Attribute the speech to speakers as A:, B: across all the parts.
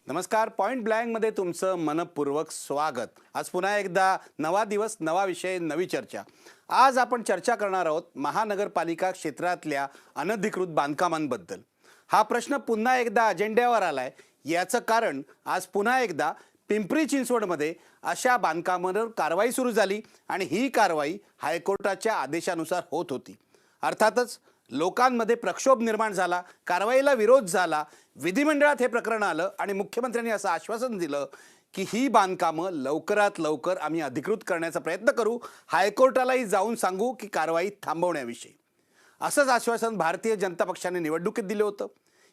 A: नमस्कार. पॉइंट ब्लँकमध्ये तुमचं मनपूर्वक स्वागत. आज पुन्हा एकदा नवा दिवस, नवा विषय, नवी चर्चा. आज आपण चर्चा करणार आहोत महानगरपालिका क्षेत्रातल्या अनधिकृत बांधकामांबद्दल. हा प्रश्न पुन्हा एकदा अजेंड्यावर आलाय. याचं कारण आज पुन्हा एकदा पिंपरी चिंचवडमध्ये अशा बांधकामांवर कारवाई सुरू झाली आणि ही कारवाई हायकोर्टाच्या आदेशानुसार होत होती. अर्थातच लोकांमध्ये प्रक्षोभ निर्माण झाला, कारवाईला विरोध झाला. विधिमंडळात हे प्रकरण आलं आणि मुख्यमंत्र्यांनी असं आश्वासन दिलं की ही बांधकामं लवकरात लवकर आम्ही अधिकृत करण्याचा प्रयत्न करू, हायकोर्टालाही जाऊन सांगू की कारवाई थांबवण्याविषयी. असंच आश्वासन भारतीय जनता पक्षाने निवडणुकीत दिलं होतं.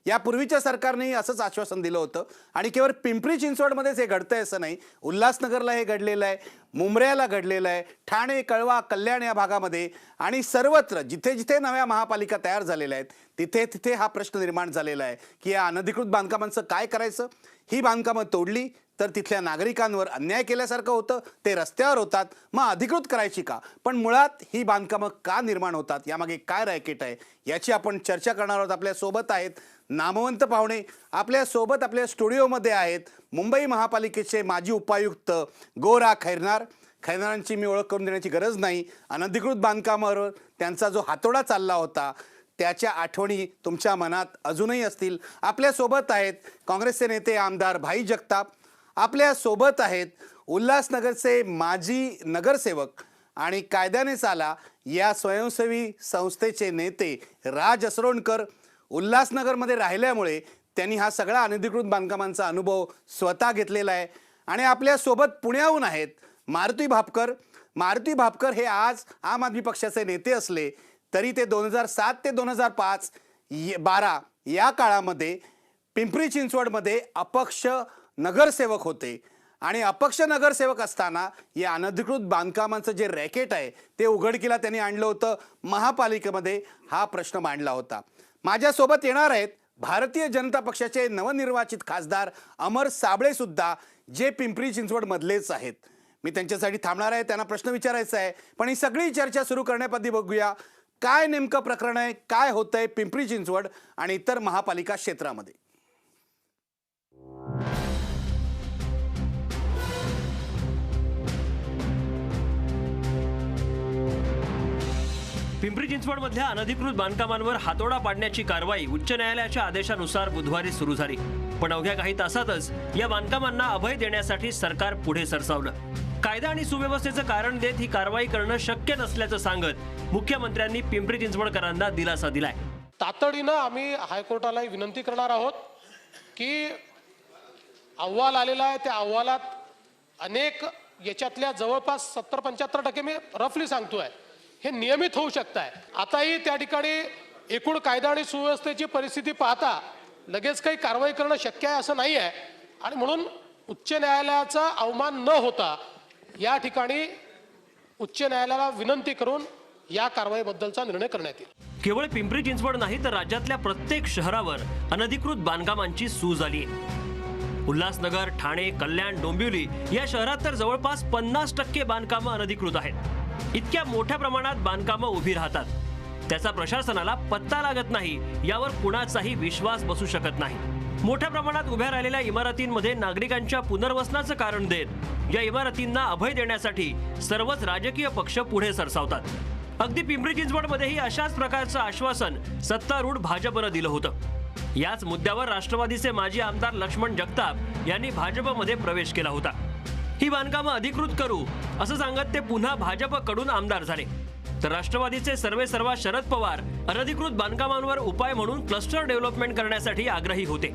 A: यापूर्वीच्या सरकारनेही असंच आश्वासन दिलं होतं आणि केवळ पिंपरी चिंचवडमध्येच हे घडतंय असं नाही. उल्हासनगरला हे घडलेलं आहे, मुंब्र्याला घडलेलं आहे, ठाणे, कळवा, कल्याण या भागामध्ये आणि सर्वत्र जिथे जिथे नव्या महापालिका तयार झालेल्या आहेत तिथे तिथे हा प्रश्न निर्माण झालेला आहे की या अनधिकृत बांधकामांचं काय करायचं. ही बांधकामं तोडली तर तिथल्या नागरिकांवर अन्याय केल्यासारखं होतं, ते रस्त्यावर होतात, मग अधिकृत करायची का? पण मुळात ही बांधकामं का निर्माण होतात, यामागे काय रॅकेट आहे, याची आपण चर्चा करणार आहोत. आपल्यासोबत आहेत नामवंत पाहुणे. आपल्यासोबत आपल्या स्टुडिओमध्ये आहेत मुंबई महापालिकेचे माजी उपायुक्त गो. रा. खैरनारांची मी ओळख करून देण्याची गरज नाही. अनधिकृत बांधकामावर त्यांचा जो हातोडा चालला होता त्याच्या आठवणी तुमच्या मनात अजूनही असतील. आपल्यासोबत आहेत काँग्रेसचे नेते आमदार भाई जगताप. आपल्यासोबत आहेत उल्हासनगरचे माजी नगरसेवक आणि कायद्याने चाला या स्वयंसेवी संस्थेचे नेते राज असरोणकर. उल्हासनगरमध्ये राहिल्यामुळे त्यांनी हा सगळा अनधिकृत बांधकामांचा अनुभव स्वतः घेतलेला आहे. आणि आपल्यासोबत पुण्याहून आहेत मारुती भापकर. मारुती भापकर हे आज आम आदमी पक्षाचे नेते असले तरी ते 2007 ते 2005-12 या काळामध्ये पिंपरी चिंचवडमध्ये अपक्ष नगरसेवक होते आणि अपक्ष नगरसेवक असताना या अनधिकृत बांधकामांचं जे रॅकेट आहे ते उघडकीला त्यांनी आणलं होतं. महापालिकेमध्ये हा प्रश्न मांडला होता. माझ्यासोबत येणार आहेत भारतीय जनता पक्षाचे नवनिर्वाचित खासदार अमर साबळे सुद्धा, जे पिंपरी चिंचवड मधलेच आहेत. मी त्यांच्यासाठी थांबणार आहे, त्यांना प्रश्न विचारायचा आहे. पण ही सगळी चर्चा सुरू करण्यापूर्वी बघूया काय नेमकं प्रकरण आहे, काय होतंय पिंपरी चिंचवड आणि इतर महापालिका क्षेत्रामध्ये.
B: पिंपरी चिंचवडमधल्या अनधिकृत बांधकामांवर हातोडा पाडण्याची कारवाई उच्च न्यायालयाच्या आदेशानुसार बुधवारी सुरू झाली. पण अवघ्या काही तासातच या बांधकामांना अभय देण्यासाठी सरकार पुढे सरसावलं. कायदा आणि सुव्यवस्थेचं कारण देत ही कारवाई करणं शक्य नसल्याचं सांगत मुख्यमंत्र्यांनी पिंपरी चिंचवडकरांना दिलासा दिलाय.
C: तातडीनं आम्ही हायकोर्टाला विनंती करणार आहोत की अहवाल आलेला आहे, त्या अहवालात अनेक याच्यातल्या जवळपास 70-75% मी रफली सांगतोय हे नियमित होऊ शकत आहे. आताही त्या ठिकाणी एकूण कायदा आणि सुव्यवस्थेची परिस्थिती पाहता लगेच काही कारवाई करणं शक्य आहे असं नाही आहे आणि म्हणून उच्च न्यायालयाचा अवमान न होता या ठिकाणी उच्च न्यायालयाला विनंती करून या कारवाईबद्दलचा निर्णय करण्यात येईल.
B: केवळ पिंपरी चिंचवड नाही तर राज्यातल्या प्रत्येक शहरावर अनधिकृत बांधकामांची सूज आली आहे. उल्हासनगर, ठाणे, कल्याण, डोंबिवली या शहरात तर जवळपास 50% बांधकामं अनधिकृत आहेत. इतक्या मोठ्या प्रमाणात बांधकामं उभी राहतात, त्याचा प्रशासनाला पत्ता लागत नाही, यावर कुणाचाही विश्वास बसू शकत नाही. मोठ्या प्रमाणात उभ्या राहिलेल्या इमारतींमध्ये नागरिकांच्या पुनर्वसनाचं कारण देत या इमारतींना अभय देण्यासाठी सर्वच राजकीय पक्ष पुढे सरसावतात. अगदी पिंपरी चिंचवडमध्येही अशाच प्रकारचं आश्वासन सत्तारूढ भाजपनं दिलं होतं. याच मुद्द्यावर राष्ट्रवादीचे माजी आमदार लक्ष्मण जगताप यांनी भाजपमध्ये प्रवेश केला होता. ही बांधकामं अधिकृत करू असं सांगत ते पुन्हा भाजपकडून आमदार झाले. तर राष्ट्रवादीचे सर्वेसर्वा शरद पवार अनधिकृत बांधकामांवर उपाय म्हणून क्लस्टर डेव्हलपमेंट करण्यासाठी आग्रही होते.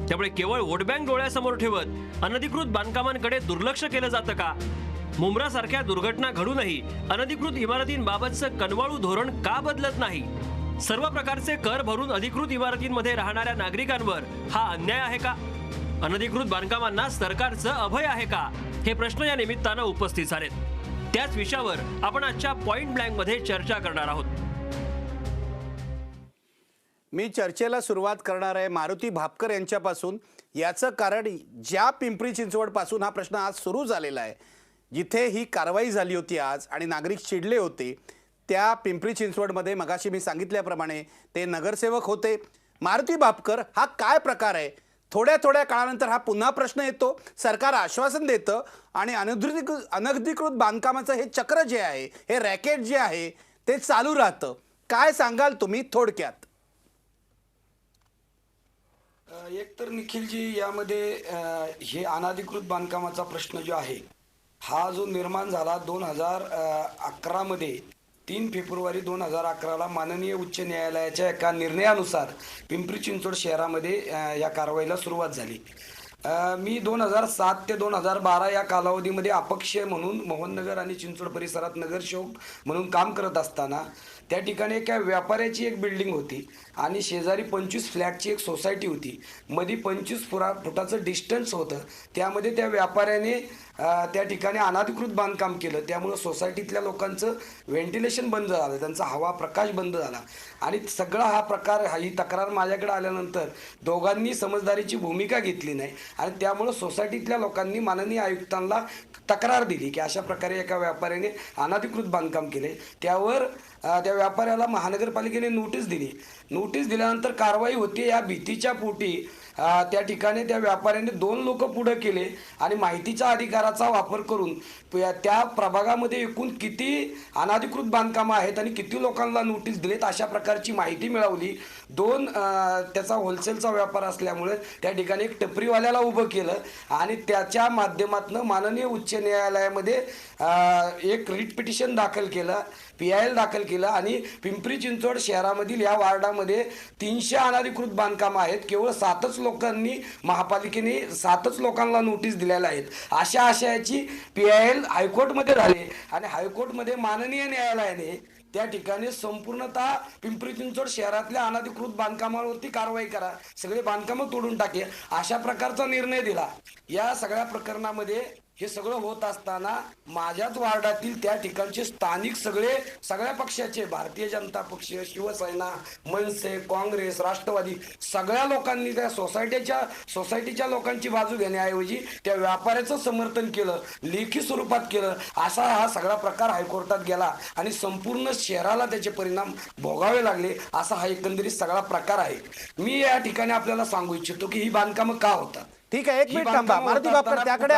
B: त्यामुळे केवळ वोट बँक डोळ्यासमोर ठेवत अनधिकृत बांधकामांकडे दुर्लक्ष केलं जातं का? मुंब्रासारख्या दुर्घटना घडूनही अनधिकृत इमारतींबाबतचं कनवाळू धोरण का बदलत नाही? सर्व प्रकारचे कर भरून अधिकृत इमारतींमध्ये राहणाऱ्या नागरिकांवर हा अन्याय आहे का? अनधिकृत बांधकामांना सरकारचं अभय आहे का? हे प्रश्न या निमित्तानं उपस्थित झालेत. त्याच विषयावर आपण आजच्या पॉइंट ब्लँकमध्ये चर्चा करणार आहोत.
A: मी चर्चेला सुरुवात करणार आहे मारुती भापकर यांच्यापासून. याचं कारण ज्या पिंपरी चिंचवड पासून हा प्रश्न आज सुरू झालेला आहे, जिथे ही कारवाई झाली होती आज आणि नागरिक चिडले होते, त्या पिंपरी चिंचवडमध्ये मगाशी मी सांगितल्याप्रमाणे ते नगरसेवक होते. मारुती भापकर, हा काय प्रकार आहे? थोड्या थोड्या काळानंतर हा पुन्हा प्रश्न येतो, सरकार आश्वासन देतं आणि अनधिकृत बांधकामाचं हे चक्र जे आहे, हे रॅकेट जे आहे ते चालू राहतं. काय सांगाल तुम्ही थोडक्यात?
D: एक तर निखिलजी, यामध्ये हे अनधिकृत बांधकामाचा प्रश्न जो आहे हा जो निर्माण झाला 2011 मध्ये 3 फेब्रुवारी 2011ला माननीय उच्च न्यायालयाच्या एका निर्णयानुसार पिंपरी चिंचवड शहरामध्ये या कारवाईला सुरुवात झाली. मी 2007 ते 2012 या कालावधीमध्ये अपक्ष म्हणून मोहननगर आणि चिंचवड परिसरात नगरसेवक म्हणून काम करत असताना त्या ठिकाणी एका व्यापाऱ्याची एक बिल्डिंग होती आणि शेजारी 25 फ्लॅटची एक सोसायटी होती. मध्ये 25 फुटाचं डिस्टन्स होतं. त्यामध्ये त्या व्यापाऱ्याने त्या ठिकाणी अनधिकृत बांधकाम केलं. त्यामुळं सोसायटीतल्या लोकांचं व्हेंटिलेशन बंद झालं, त्यांचा हवा प्रकाश बंद झाला आणि सगळा हा प्रकार, ही तक्रार माझ्याकडे आल्यानंतर दोघांनी समजदारीची भूमिका घेतली नाही आणि त्यामुळं सोसायटीतल्या लोकांनी माननीय आयुक्तांना तक्रार दिली की अशा प्रकारे एका व्यापाऱ्याने अनधिकृत बांधकाम केले. त्यावर त्या व्यापाऱ्याला महानगरपालिकेने नोटीस दिली. नोटीस दिल्यानंतर कारवाई होती. या भीतीच्या पोटी त्या ठिकाणी त्या व्यापाऱ्याने 2 लोक पुढे केले आणि माहितीच्या अधिकाराचा वापर करून त्या प्रभागामध्ये एकूण किती अनधिकृत बांधकामं आहेत आणि किती लोकांना नोटीस दिलेत अशा प्रकारची माहिती मिळवली. 2 त्याचा होलसेलचा व्यापार असल्यामुळे त्या ठिकाणी एक टपरीवाल्याला उभं केलं आणि त्याच्या माध्यमातून माननीय उच्च न्यायालयामध्ये एक रिट पिटिशन दाखल केलं, PIL दाखल केलं आणि पिंपरी चिंचवड शहरामधील या वार्डामध्ये 300 अनधिकृत बांधकामं आहेत. केवळ 7च लोकांनी, महापालिकेने 7च लोकांना नोटीस दिलेल्या आहेत. अशा आशयाची PIL हायकोर्टमध्ये झाले आणि हायकोर्टमध्ये माननीय न्यायालयाने त्या ठिकाणी संपूर्णतः पिंपरी चिंचवड शहरातल्या अनधिकृत बांधकामांवरती कारवाई करा, सगळे बांधकामं तोडून टाके, अशा प्रकारचा निर्णय दिला. या सगळ्या प्रकरणामध्ये हे सगळं होत असताना माझ्याच वार्डातील त्या ठिकाणचे स्थानिक सगळ्या पक्षाचे, भारतीय जनता पक्ष, शिवसेना, मनसे, काँग्रेस, राष्ट्रवादी, सगळ्या लोकांनी त्या सोसायटीच्या लोकांची बाजू घेण्याऐवजी त्या व्यापाऱ्याचं समर्थन केलं, लेखी स्वरूपात केलं. असा हा सगळा प्रकार हायकोर्टात गेला आणि संपूर्ण शहराला त्याचे परिणाम भोगावे लागले. असा हा एकंदरीत सगळा प्रकार आहे. मी या ठिकाणी आपल्याला सांगू इच्छितो की ही बांधकामं का होतात.
A: ठीक आहे, एक मिनिट थांबा मारुती बापकर, त्याकडे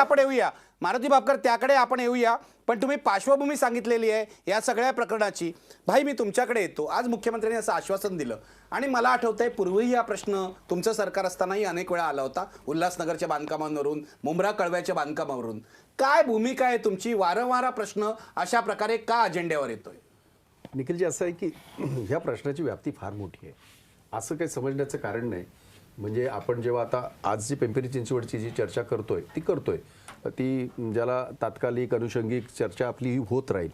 A: आपण येऊया. पण तुम्ही पार्श्वभूमी सांगितलेली आहे या सगळ्या प्रकरणाची. भाई, मी तुमच्याकडे येतो. आज मुख्यमंत्र्यांनी असं आश्वासन दिलं आणि मला आठवतंय पूर्वीही हा प्रश्न तुमचं सरकार असतानाही अनेक वेळा आला होता, उल्हासनगरच्या बांधकामांवरून, मुंब्रा कळव्याच्या बांधकामावरून. काय भूमिका आहे तुमची? वारंवार प्रश्न अशा प्रकारे का अजेंड्यावर येतोय?
E: निखिलजी, असं आहे की ह्या प्रश्नाची व्याप्ती फार मोठी आहे, असं काही समजण्याचं कारण नाही. म्हणजे आपण जेव्हा आता आज जी पिंपरी चिंचवडची जी चर्चा करतोय ती ज्याला तात्कालिक अनुषंगिक चर्चा आपली होत राहील,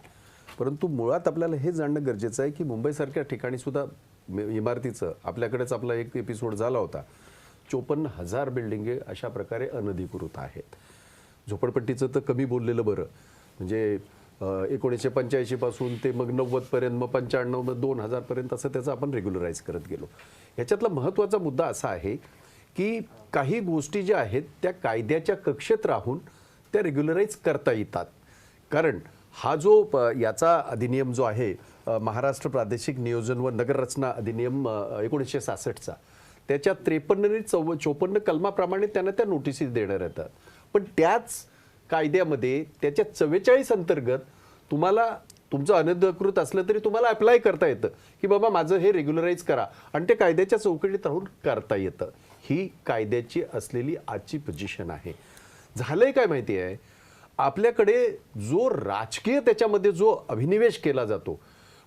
E: परंतु मुळात आपल्याला हे जाणणं गरजेचं आहे की मुंबईसारख्या ठिकाणी सुद्धा इमारतीचं, आपल्याकडेच आपला एक एपिसोड झाला होता, 54,000 बिल्डिंगे अशा प्रकारे अनधिकृत आहेत. झोपडपट्टीचं तर कमी बोललेलं बरं. म्हणजे 1985 पासून ते मग 90 पर्यंत, मग 95, मग 2000 पर्यंत असं त्याचं आपण रेग्युलराईज करत गेलो. ह्याच्यातला महत्त्वाचा मुद्दा असा आहे की काही गोष्टी ज्या आहेत त्या कायद्याच्या कक्षेत राहून त्या रेग्युलराईज करता येतात. कारण हा जो याचा अधिनियम जो आहे, महाराष्ट्र प्रादेशिक नियोजन व नगररचना अधिनियम 1966चा, त्याच्या 53 आणि 54 कलमाप्रमाणे त्यांना त्या नोटिसी देण्यात येतात. पण त्याच कायद्यामध्ये त्याच्या 44 अंतर्गत तुम्हाला तुमचं अनधिकृत असलं तरी तुम्हाला अप्लाय करता येतं की बाबा माझं हे रेग्युलराईज करा, आणि ते कायद्याच्या चौकटीत राहून करता येतं. ही कायद्याची असलेली आजची पोझिशन आहे. झालंय काय माहिती आहे, आपल्याकडे जो राजकीय त्याच्यामध्ये जो अभिनिवेश केला जातो,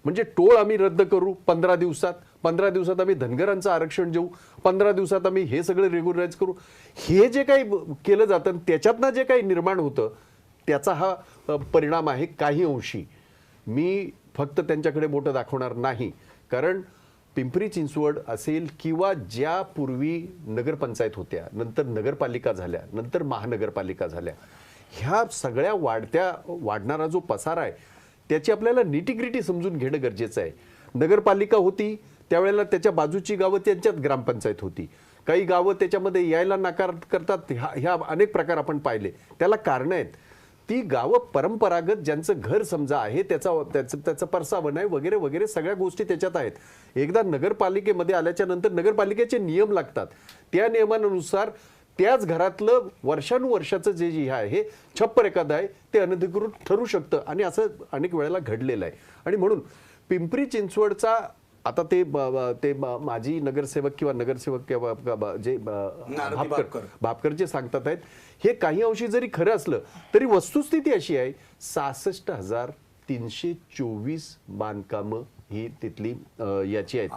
E: म्हणजे टोळ आम्ही रद्द करू 15 दिवसात आम्ही धनगरांचं आरक्षण देऊ, 15 दिवसात आम्ही हे सगळं रेग्युलराईज करू, हे जे काही केलं जातं त्याच्यातनं जे काही निर्माण होतं त्याचा हा परिणाम आहे काही अंशी. मी फक्त त्यांच्याकडे बोटं दाखवणार नाही, कारण पिंपरी चिंचवड असेल किंवा ज्या पूर्वी नगरपंचायत होत्या, नंतर नगरपालिका झाल्या, नंतर महानगरपालिका झाल्या, ह्या सगळ्या वाढणारा जो पसारा आहे त्याची आपल्याला निटीग्रिटी समजून घेणं गरजेचं आहे. नगरपालिका होती त्यावेळेला त्याच्या बाजूची गावं त्यांच्यात ग्रामपंचायत होती, काही गावं त्याच्यामध्ये यायला नकार करतात, ह्या अनेक प्रकार आपण पाहिले. त्याला कारणं आहेत. ती गावं परंपरागत ज्यांचं घर समजा आहे त्याचं परसावण आहे वगैरे वगैरे सगळ्या गोष्टी त्याच्यात आहेत. एकदा नगरपालिकेमध्ये आल्याच्या नंतर नगरपालिकेचे नियम लागतात. त्या नियमानुसार त्याच घरातलं वर्षानुवर्षाचं जे आहे हे छप्पर एखादं आहे ते अनधिकृत ठरू शकतं आणि असं अनेक वेळेला घडलेलं आहे. आणि म्हणून पिंपरी चिंचवडचा आता ते माजी नगरसेवक किंवा नगरसेवक किंवा जे भापकर जे सांगतात आहेत हे काही अंशी जरी खरं असलं तरी वस्तुस्थिती अशी आहे 66,324 बांधकामं ही तिथली याची आहेत,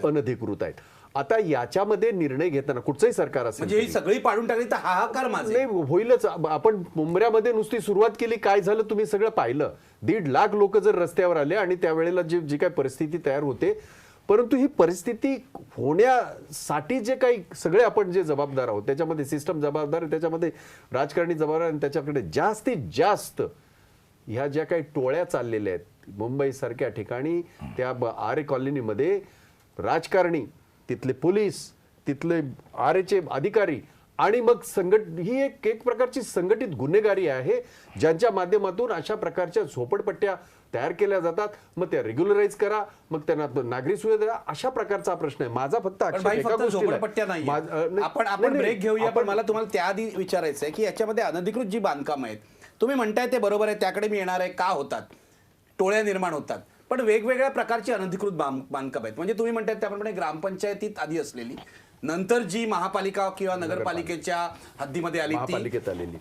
E: अनधिकृत आहेत. आता याच्यामध्ये निर्णय घेताना कुठचंही सरकार असेल
A: म्हणजे ही सगळी पाडून टाकली तर हाहाकार माझे
E: नाही होईलच. आपण मुंबऱ्यामध्ये नुसती सुरुवात केली, काय झालं तुम्ही सगळं पाहिलं. 1.5 लाख लोक जर रस्त्यावर आले आणि त्यावेळेला जी काय परिस्थिती तयार होते, परंतु ही परिस्थिती होण्यासाठी जे काही सगळे आपण जे जबाबदार आहोत त्याच्यामध्ये सिस्टम जबाबदार आहे, त्याच्यामध्ये राजकारणी जबाबदार आणि त्याच्याकडे जास्तीत जास्त ह्या ज्या काही टोळ्या चाललेल्या आहेत मुंबई सारख्या ठिकाणी, त्या आरे कॉलनीमध्ये राजकारणी, तिथले पोलीस, तिथले आरेचे अधिकारी आणि मग ही एक प्रकारची संघटित गुन्हेगारी आहे ज्यांच्या माध्यमातून अशा प्रकारच्या झोपडपट्ट्या तयार केल्या जातात. मग त्या रेग्युलराईज करा, मग त्यांना नागरी सुविधा द्या, अशा प्रकारचा प्रश्न आहे. माझा फक्त
A: झोपडपट्ट्या नाही. आपण ब्रेक घेऊया, पण मला तुम्हाला त्याआधी विचारायचं आहे की याच्यामध्ये अनधिकृत जी बांधकाम आहेत तुम्ही म्हणताय ते बरोबर आहे, त्याकडे मी येणार आहे. का होतात टोळ्या निर्माण होतात, पण वेगवेगळ्या प्रकारची अनधिकृत बांधकाम आहेत. म्हणजे तुम्ही म्हणताय त्याप्रमाणे ग्रामपंचायतीत आधी असलेली, नंतर जी महापालिका किंवा नगरपालिकेच्या हद्दीमध्ये आली ती,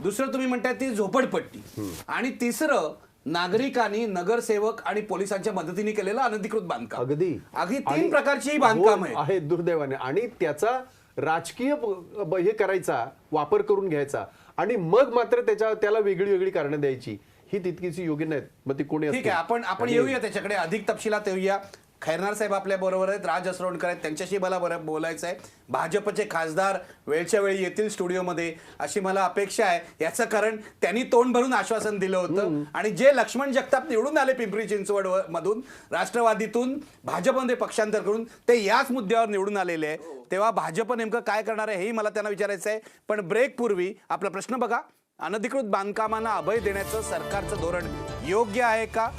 A: दुसरं तुम्ही म्हणताय ती झोपडपट्टी, आणि तिसरं नागरिकांनी, नगरसेवक आणि पोलिसांच्या मदतीने केलेलं अनधिकृत बांधकाम.
E: अगदी
A: 3 प्रकारची बांधकाम
E: आहे दुर्दैवाने. आणि त्याचा राजकीय हे करायचा, वापर करून घ्यायचा आणि मग मात्र त्याला वेगळी कारणं द्यायची, ही तितकीशी योग्य नाहीत. मग ती कोणी
A: ठीक आहे, आपण येऊया त्याच्याकडे, अधिक तपशिलात येऊया. खैरनार साहेब आपल्या बरोबर आहेत, राज असरोणकर आहेत, त्यांच्याशी मला बोलायचं आहे. भाजपचे खासदार वेळच्या वेळी येतील स्टुडिओमध्ये अशी मला अपेक्षा आहे. याचं कारण त्यांनी तोंड भरून आश्वासन दिलं होतं, आणि जे लक्ष्मण जगताप निवडून आले पिंपरी चिंचवड मधून, राष्ट्रवादीतून भाजपमध्ये पक्षांतर करून ते याच मुद्द्यावर निवडून आलेले आहे. तेव्हा भाजप नेमकं काय करणार आहे हेही मला त्यांना विचारायचं आहे. पण ब्रेक पूर्वी आपला प्रश्न बघा, अनधिकृत बांधकामांना अभय देण्याचं सरकारचं धोरण योग्य आहे का?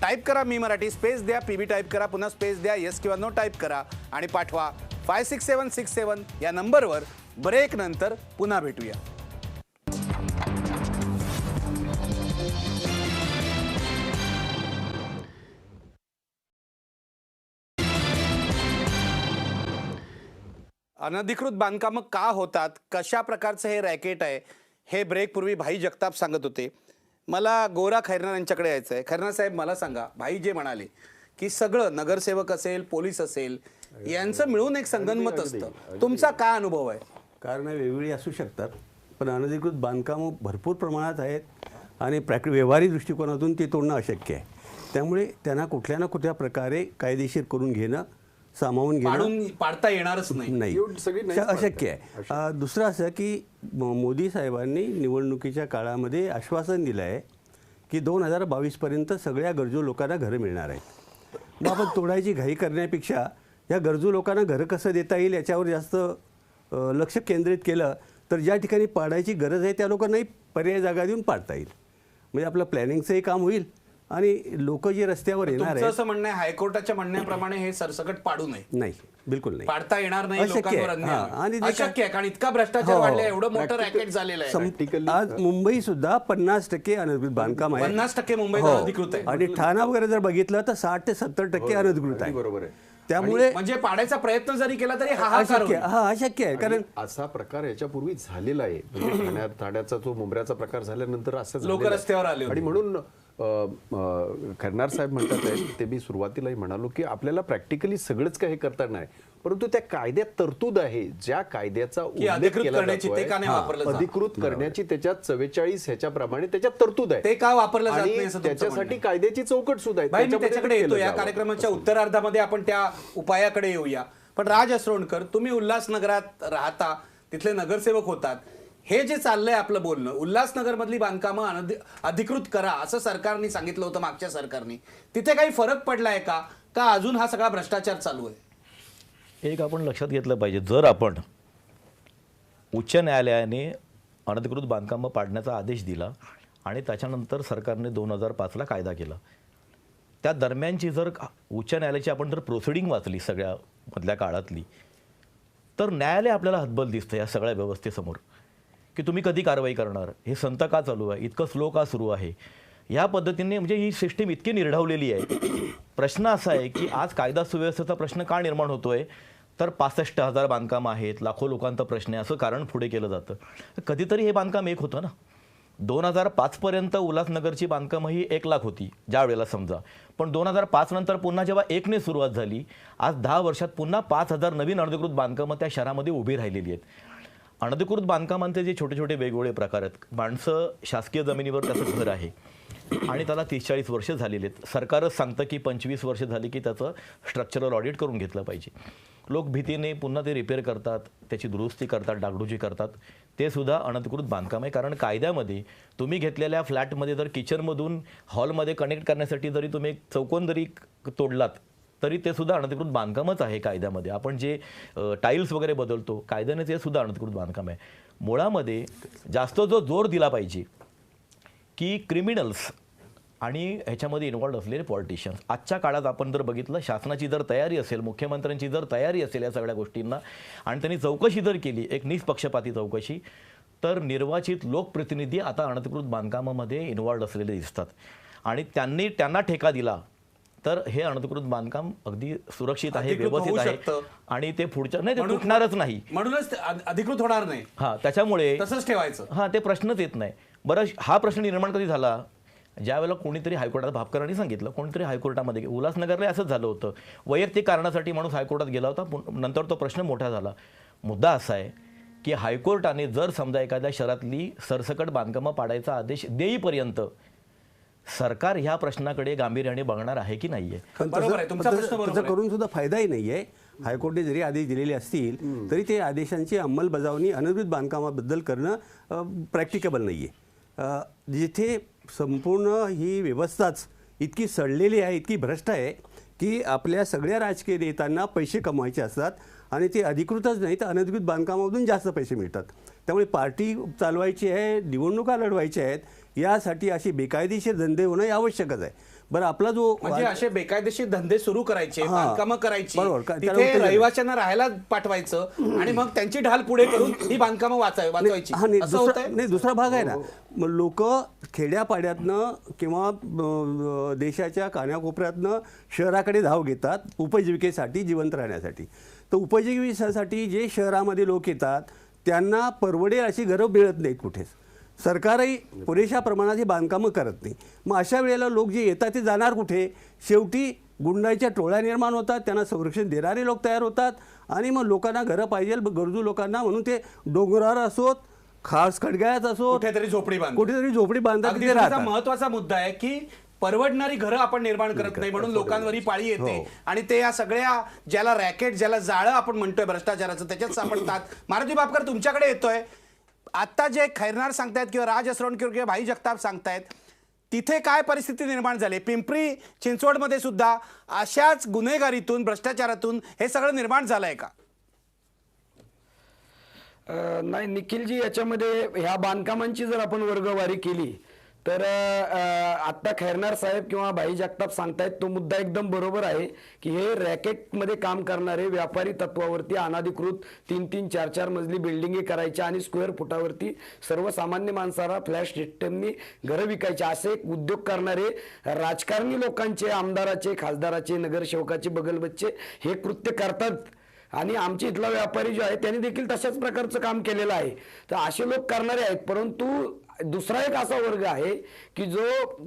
A: टाईप करा मी मराठी, स्पेस द्या, पीबी टाईप करा, पुन्हा स्पेस द्या, येस किंवा नो टाईप करा आणि पाठवा 56767 या नंबरवर. ब्रेक नंतर पुन्हा भेटूया. अनधिकृत बांधकामं का होतात, कशा प्रकारचं हे रॅकेट आहे, हे ब्रेक पूर्वी भाई जगताप सांगत होते. मला गोरा खैरनार यांच्याकडे यायचं आहे. खैरनार साहेब मला सांगा, भाई जे म्हणाले की सगळं नगरसेवक असेल, पोलीस असेल, यांचं मिळून एक संगनमत असतं, तुमचा काय अनुभव आहे?
F: कारणं वेगवेगळी असू शकतात, पण अनधिकृत बांधकामं भरपूर प्रमाणात आहेत आणि व्यावहारिक दृष्टिकोनातून ते तोडणं अशक्य आहे. त्यामुळे त्यांना कुठल्या ना कुठल्या प्रकारे कायदेशीर करून घेणं, सामावून घेणं
A: पाडता येणारच
F: नाही, अशक्य आहे. दुसरं असं की मोदी साहेबांनी निवडणुकीच्या काळामध्ये आश्वासन दिलं आहे की 2022पर्यंत सगळ्या गरजू लोकांना घरं मिळणार आहेत. मग आपण तोडायची घाई करण्यापेक्षा या गरजू लोकांना घरं कसं देता येईल याच्यावर जास्त लक्ष केंद्रित केलं तर ज्या ठिकाणी पाडायची गरज आहे त्या लोकांनाही पर्याय जागा देऊन पाडता येईल. म्हणजे आपलं प्लॅनिंगचंही काम होईल आणि लोक जे रस्त्यावर येणार आहेत.
A: असं म्हणणं आहे हायकोर्टाच्या म्हणण्याप्रमाणे हे सरसकट पाडू नये?
F: नाही, बिलकुल नाही,
A: पाडता येणार नाही, लोकांवर
F: आणि
A: अशक्य आहे, कारण इतका भ्रष्टाचार वाढलाय, एवढं मोठं रॅकेट झालेलं आहे.
F: आज मुंबई सुद्धा 50% अनधिकृत बांधकाम आहे.
A: 50% मुंबईत अनधिकृत आहे,
F: आणि ठाणा वगैरे जर बघितलं तर 60 ते 70% अनधिकृत आहे.
E: बरोबर आहे.
F: त्यामुळे
A: म्हणजे पाडायचा प्रयत्न जरी केला तरी
F: अशक्य आहे. कारण
E: असा प्रकार याच्यापूर्वी झालेला आहे. म्हणजे ठाण्याचा जो मुंबऱ्याचा प्रकार झाल्यानंतर असं
A: लोक रस्त्यावर आले
E: आणि म्हणून खैरनार साहेब म्हणतात ते मी सुरुवातीलाही म्हणालो की आपल्याला प्रॅक्टिकली सगळंच काही करता नाही, परंतु त्या कायद्यात तरतूद आहे, ज्या कायद्याचा उल्लेख केला जातोय, अधिकृत करण्याची त्याच्यात 44 ह्याच्याप्रमाणे त्याच्यात तरतूद आहे,
A: ते का वापरलं जात नाही
E: त्याच्यासाठी कायद्याची चौकट सुद्धा आहे.
A: त्याच्याकडे येतो. या कार्यक्रमाच्या उत्तरार्धामध्ये आपण त्या उपायाकडे येऊया. पण राज असरोणकर, तुम्ही उल्हासनगरात राहता, तिथले नगरसेवक होतात. हे जे चाललंय आपलं बोलणं, उल्हासनगर मधली बांधकामं अधिकृत करा असं सरकारने सांगितलं होतं मागच्या सरकारने, तिथे काही फरक पडलाय का अजून हा सगळा भ्रष्टाचार चालू आहे?
G: एक आपण लक्षात घेतलं पाहिजे, जर आपण उच्च न्यायालयाने अनधिकृत बांधकामं पाडण्याचा आदेश दिला आणि त्याच्यानंतर सरकारने 2005ला कायदा केला, त्या दरम्यानची जर उच्च न्यायालयाची आपण जर प्रोसिडिंग वाचली सगळ्या मधल्या काळातली, तर न्यायालय आपल्याला हतबल दिसतं या सगळ्या व्यवस्थेसमोर, की तुम्ही कधी कारवाई करणार, हे संत का चालू आहे, इतकं स्लो का सुरू आहे. या पद्धतीने म्हणजे ही सिस्टीम इतकी निर्ढावलेली आहे. प्रश्न असा आहे की आज कायदा सुव्यवस्थेचा प्रश्न का निर्माण होतोय, तर 65,000 बांधकामं आहेत, लाखो लोकांचा प्रश्न आहे, असं कारण पुढे केलं जातं. कधीतरी हे बांधकाम एक होतं ना. 2005 पर्यंत उल्हासनगरची बांधकामं ही 1 लाख होती ज्या वेळेला समजा, पण 2005 नंतर पुन्हा जेव्हा 1ने सुरुवात झाली, आज 10 वर्षात पुन्हा 5,000 नवीन अनधिकृत बांधकामं त्या शहरामध्ये उभी राहिलेली आहेत. अनधिकृत बांधकामांचे जे छोटे छोटे वेगवेगळे प्रकार आहेत, माणसं शासकीय जमिनीवर त्याचं घर आहे आणि त्याला 30-40 वर्ष झालेली आहेत. सरकारच सांगतं की 25 वर्ष झाली की त्याचं स्ट्रक्चरल ऑडिट करून घेतलं पाहिजे. लोक भीतीने पुन्हा ते रिपेअर करतात, त्याची दुरुस्ती करतात, डागडुजी करतात. ते सुद्धा अनधिकृत बांधकाम आहे. कारण कायद्यामध्ये तुम्ही घेतलेल्या फ्लॅटमध्ये जर किचनमधून हॉलमध्ये कनेक्ट करण्यासाठी जरी तुम्ही एक चौकोन जरी तोडलात तरी ते सुद्धा अनधिकृत बांधकामच आहे कायद्यामध्ये. आपण जे टाईल्स वगैरे बदलतो कायद्याने ते सुद्धा अनधिकृत बांधकाम आहे. मुळामध्ये जास्त जो जोर दिला पाहिजे की क्रिमिनल्स आणि ह्याच्यामध्ये इन्व्हॉल्ड असलेले पॉलिटिशियन्स. आजच्या काळात आपण जर बघितलं, शासनाची जर तयारी असेल, मुख्यमंत्र्यांची जर तयारी असेल या सगळ्या गोष्टींना, आणि त्यांनी चौकशी जर केली, एक निष्पक्षपाती चौकशी, तर निर्वाचित लोकप्रतिनिधी आता अनधिकृत बांधकामामध्ये इन्व्हॉल्ड असलेले दिसतात. आणि त्यांना ठेका दिला तर हे अनधिकृत बांधकाम अगदी सुरक्षित आहे,
A: अधिकृत
G: व्यवस्थित
A: होऊ
G: आहे
A: शकतं.
G: आणि ते पुढच्या नाही, ते तुटणारच नाही.
A: म्हणूनच ते अधिकृत होणार नाही.
G: हां, त्याच्यामुळे
A: तसंच ठेवायचं.
G: हां, ते प्रश्नच येत नाही. बरं, हा प्रश्न निर्माण कधी झाला, ज्यावेळेला कोणीतरी हायकोर्टात, भापकरांनी सांगितलं, कोणीतरी हायकोर्टामध्ये, उल्हासनगरला असंच झालं होतं. वैयक्तिक कारणासाठी माणूस हायकोर्टात गेला होता, नंतर तो प्रश्न मोठा झाला. मुद्दा असा आहे की हायकोर्टाने जर समजा एखाद्या शहरातली सरसकट बांधकामं पाडायचा आदेश देईपर्यंत सरकार ह्या प्रश्नाकडे गांभीर्याने बघणार आहे की नाहीये.
A: बरोबर आहे, तुमचा प्रश्न बरोबर
F: तसं
A: आहे.
F: करून सुद्धा फायदाही नाही आहे. हायकोर्टाने जरी आदेश दिलेले असतील तरी ते आदेशांची अंमलबजावणी अनधिकृत बांधकामाबद्दल करणं प्रॅक्टिकेबल नाही आहे. जिथे संपूर्ण ही व्यवस्थाच इतकी सडलेली आहे, इतकी भ्रष्ट आहे की आपल्या सगळ्या राजकीय नेत्यांना पैसे कमवायचे असतात आणि ते अधिकृतच नाही तर अनधिकृत बांधकामामधून जास्त पैसे मिळतात. त्यामुळे पार्टी चालवायची आहे, निवडणुका लढवायच्या आहेत, यासाठी अशी बेकायदेशीर धंदे होणं हे आवश्यकच आहे. बरं, आपला जो
A: म्हणजे असे बेकायदेशीर धंदे सुरू करायचे,
F: हां.
A: बांधकामं करायची,
F: बरोबर. त्याला
A: तिथे
F: उत्तेजन.
A: रहिवाशांना राहायला पाठवायचं आणि मग त्यांची ढाल पुढे करून ही बांधकामं वाचवायची.
F: हा, नाही,
A: असं
F: दुसरा
A: होतंय?
F: नाही, दुसरा भाग आहे ना, मग लोक खेड्यापाड्यातनं किंवा देशाच्या कानाकोपऱ्यातनं शहराकडे धाव घेतात उपजीविकेसाठी, जिवंत राहण्यासाठी. तर उपजीविकेसाठी जे शहरामध्ये लोक येतात त्यांना परवडेल अशी घरं मिळत नाहीत कुठेच. सरकारही पुरेशा प्रमाणात ही बांधकामं करत नाही. मग अशा वेळेला लोक जे येतात ते जाणार कुठे? शेवटी गुंडाईच्या टोळ्या निर्माण होतात, त्यांना संरक्षण देणारे लोक तयार होतात आणि मग लोकांना घरं पाहिजे, गरजू लोकांना, म्हणून ते डोंगरावर असोत, खास खडगाळ्यात असो,
A: कुठेतरी झोपडी बांध,
F: कुठेतरी झोपडी बांधतात,
A: अगदी
F: तिथे
A: तुमचा
F: राहतात.
A: महत्वाचा मुद्दा आहे की परवडणारी घरं आपण निर्माण करत नाही म्हणून लोकांवर ही पाळी येते
F: हो.
A: आणि ते या सगळ्या ज्याला रॅकेट, ज्याला जाळं आपण म्हणतोय भ्रष्टाचाराचं, त्याच्यात सापडतात. मारुती बापकर, तुमच्याकडे येतोय. आता जे खैरनार सांगतायत किंवा राज असरोणकर किंवा भाई जगताप सांगतायत, तिथे काय परिस्थिती निर्माण झाली? पिंपरी चिंचवडमध्ये सुद्धा अशाच गुन्हेगारीतून, भ्रष्टाचारातून हे सगळं निर्माण झालंय का?
D: नाही निखिलजी, याच्यामध्ये ह्या बांधकामांची जर आपण वर्गवारी केली तर आत्ता खैरनार साहेब किंवा भाई जगताप सांगतायत तो मुद्दा एकदम बरोबर आहे की हे रॅकेटमध्ये काम करणारे व्यापारी तत्वावरती अनाधिकृत 3-3, 4-4 मजली बिल्डिंगी करायच्या आणि स्क्वेअर फुटावरती सर्वसामान्य माणसाला फ्लॅट सिस्टमनी घरं विकायचे असे एक उद्योग करणारे राजकारणी लोकांचे, आमदाराचे, खासदाराचे, नगरसेवकाचे बगलबच्चे हे कृत्य करतात. आणि आमचे इथला व्यापारी जो आहे त्यांनी देखील तशाच प्रकारचं काम केलेलं आहे. तर असे लोक करणारे आहेत. परंतु दुसरा एक असा वर्ग आहे की जो